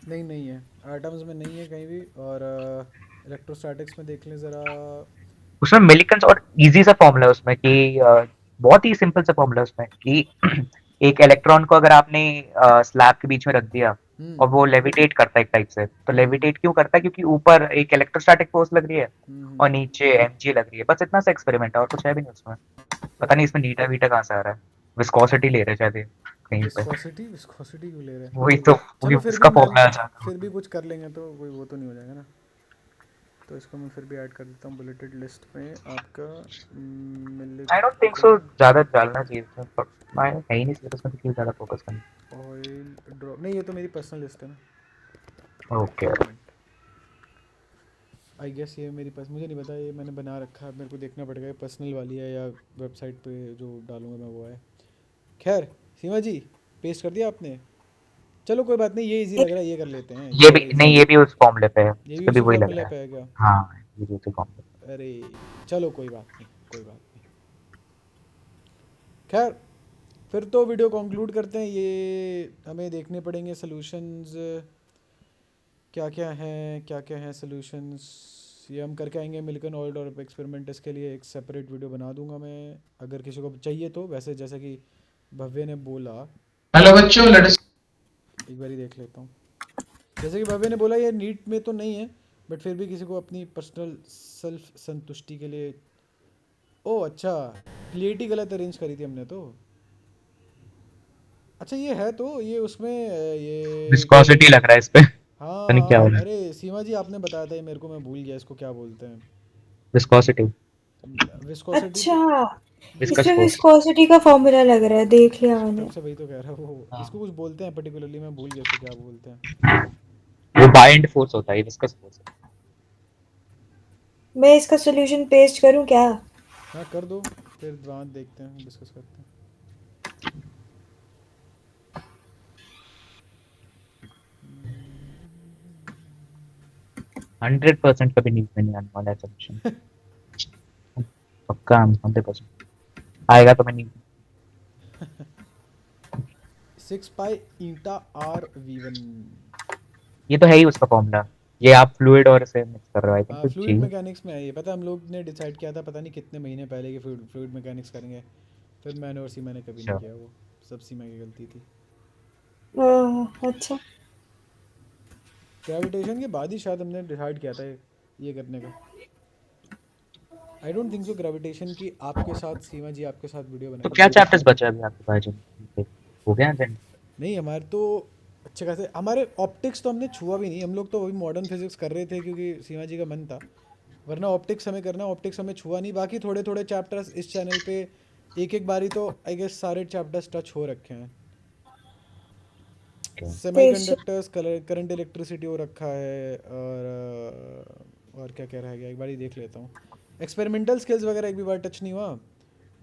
नहीं नहीं है, एटम्स में नहीं है कहीं भी। और इलेक्ट्रोस्टैटिक्स में देख लें ज़रा। उसमें मिलिकन्स और इजी सा फॉर्मूला है उसमें कि बहुत ही सिंपल सा फॉर्मूला है उसमें कि एक इलेक्ट्रॉन को अगर आपने स्लैब के बीच में रख दिया हम्म और वो लेविटेट करता है एक टाइप से, तो हम्म लेविटेट क्यों करता है? क्योंकि ऊपर एक इलेक्ट्रोस्टैटिक फोर्स लग रही है और हम्म। नीचे एमजी लग रही है। बस इतना सा एक्सपेरिमेंट है और कुछ है भी नहीं उसमें। पता नहीं इसमें नीटा वीटा कहाँ से आ रहा है। विस्कोसिटी ले रहे हैं शायद ये कहीं पे। विस्कोसिटी, विस्कोसिटी क्यों ले रहे हैं? वही तो, वही चलो फिर भी उसका मैम, फॉर्मूला आ जाता है। फिर भी कुछ कर लेंगे तो कोई वो तो नहीं हो जाएगा ना। तो इसको मैं फिर भी ऐड कर देता हूँ बुलेटेड लिस्ट में आपका। आई डोंट थिंक मिलिकन सो ज्यादा डालना चाहिए था, पर मैं है ही नहीं सिलेबस में, तो क्यों ज्यादा फोकस करना। ऑयल ड्रॉप, नहीं ये तो मेरी पर्सनल लिस्ट है ना। ओके। एक मिनट, आई गेस ये मेरी मुझे नहीं पता, ये मैंने बना रखा है, मेरे को देखना पड़ेगा ये पर्सनल वाली है या वेबसाइट पे जो डालूंगा मैं वो है। खैर सीमा जी, पेस्ट कर दिया आपने? चलो कोई बात नहीं, ये इजी लग रहा है, ये कर लेते हैं, ये ये भी ज़्यादा इजी नहीं, है। ये भी उस फॉर्मूले पे है, ये इस भी पे भी उसी वही लग फॉर्मूले रहा है। पे है क्या? हाँ ये भी उसी फॉर्मूले पे। अरे चलो कोई बात नहीं, कोई बात नहीं। खैर, फिर तो वीडियो कंक्लूड करते हैं। ये हमें देखने पड़ेंगे सॉल्यूशंस क्या क्या है सॉल्यूशंस, ये हम करके आएंगे मिल्कन ऑयल और एक्सपेरिमेंट। इसके लिए एक सेपरेट वीडियो बना दूंगा मैं, अगर किसी को चाहिए तो। वैसे जैसा कि भव्य ने बोला, हेलो बच्चों, लेट अस एक बार ही देख लेता हूँ। जैसे कि भव्य ने बोला ये नीट में तो नहीं है, बट फिर भी किसी को अपनी पर्सनल सेल्फ संतुष्टि के लिए। ओ अच्छा, प्लेट ही गलत अरेंज करी थी हमने तो। अच्छा ये है तो ये उसमें ये विस्कोसिटी लग रहा है इस पे, हाँ पता नहीं क्या हो हाँ, रहा है। अरे सीमा जी आपने बताया था ये मेरे को, मैं भूल गया इसको क्या बोलते हैं। विस्कोसिटी, विस्कोसिटी तो अच्छा, विस्कस इसमें फोर्स। विस्कोसिटी का फॉर्मूला लग रहा है, देख लिया तब मैंने। से वही तो कह रहा हूँ, वो हाँ, इसको कुछ बोलते हैं पर्टिकुलरली, मैं भूल गया इसको क्या बोलते हैं। वो बाइंड फोर्स होता है, ये विस्कस फोर्स। मैं इसका सोल्यूशन पेस्ट करूं क्या? हाँ कर दो, फिर बाद देखते हैं, डिस्कस करते हैं। 100% कभी नीट में नहीं आने वाला है सोल्यूशन, पक्का 100% आएगा तो मैं नहीं। 6 पाई ईटा आर V1। ये तो है ही उसका फॉर्मूला, ये आप फ्लूइड और इसे मिक्स कर रहे हो, आई थिंक हाँ कुछ फ्लूइड चाहिए। मैकेनिक्स में है ये, पता है हम लोग ने डिसाइड किया था पता नहीं कितने महीने पहले कि फ्लूइड मैकेनिक्स करेंगे, फिर मैंने और सीमा ने कभी नहीं अच्छा, किया वो। सब सीमा की गलती थी। अच्छा। ग्रेविटेशन के बाद ही शायद हमने डिसाइड किया था ये करने का। आई डोंट थिंक सो ग्रेविटेशन की आपके साथ, सीमा जी आपके साथ वीडियो तो बनाई थी क्या वो। चैप्टर्स बचा अभी आपके पास जो हो गया देन? नहीं हमारे तो अच्छे खासे, हमारे ऑप्टिक्स तो हमने छुआ भी नहीं, हम लोग तो वही मॉडर्न फिजिक्स कर रहे थे क्योंकि सीमा जी का मन था, वरना ऑप्टिक्स हमें करना, ऑप्टिक्स हमें छुआ नहीं। बाकी थोड़े थोड़े चैप्टर्स इस चैनल पे एक एक बारी तो आई गेस सारे चैप्टर्स टच हो रखे हैं। स्पेस। सेमीकंडक्टर्स, करंट इलेक्ट्रिसिटी हो रखा है, और क्या क्या रह गया एक बार ही देख लेता हूँ। एक्सपेरिमेंटल स्किल्स वगैरह एक भी बार टच नहीं हुआ।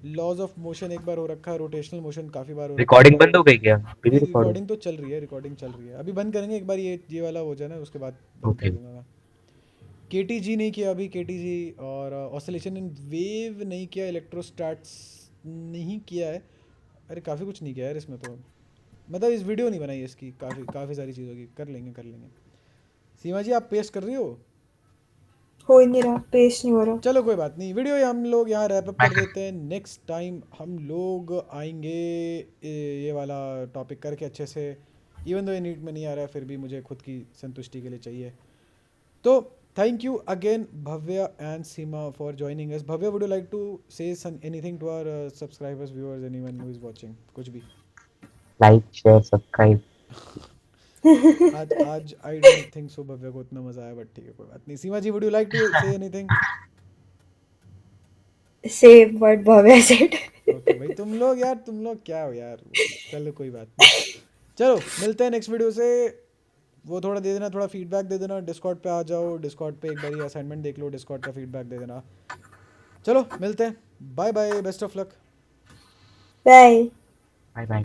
लॉज ऑफ मोशन एक बार हो रखा है, रोटेशनल मोशन काफ़ी बार हो रखा है। रिकॉर्डिंग बंद हो गई क्या, अभी भी नहीं रिकॉर्ड हो? रिकॉर्डिंग तो चल रही है, रिकॉर्डिंग चल रही है, अभी बंद करेंगे एक बार ये वाला हो जाए ना, उसके बाद बंद कर ओके। दूंगा मैं। KTG नहीं किया अभी, KTG और ऑसिलेशन इन वेव नहीं किया, इलेक्ट्रोस्टैट्स नहीं किया है। अरे काफ़ी कुछ नहीं किया यार इसमें तो, मतलब इस वीडियो नहीं बनाई इसकी, काफ़ी काफ़ी सारी चीज़ों की, कर लेंगे कर लेंगे। सीमा जी आप पेस्ट कर रही हो? हो ही नहीं रहा, पेस्ट नहीं हो रहा। चलो कोई बात नहीं, वीडियो हम लोग यहाँ रैप अप कर देते हैं। नेक्स्ट टाइम हम लोग आएंगे ये वाला टॉपिक करके अच्छे से। इवन दो ये नीट में नहीं आ रहा है, फिर भी मुझे खुद की संतुष्टि के लिए चाहिए। तो thank you again Bhavya and Seema for joining us. Bhavya would you like to say anything to our subscribers, viewers, anyone who is watching, कुछ भी? Like share subscribe. आज आज I don't think so Bhavya को इतना मजा आया, बट ठीक है कोई बात नहीं। Seema ji would you like to say anything? Same word Bhavya said. Okay भाई, तुम लोग यार, तुम लोग क्या हो यार। चलो कोई बात नहीं, चलो मिलते हैं नेक्स्ट वीडियो से। वो थोड़ा दे देना, थोड़ा फीडबैक दे देना, डिस्कॉर्ड पे आ जाओ, डिस्कॉर्ड पे एक बार ये असाइनमेंट देख लो, डिस्कॉर्ड का फीडबैक दे देना। चलो मिलते हैं, bye bye, best of luck. Bye. Bye bye.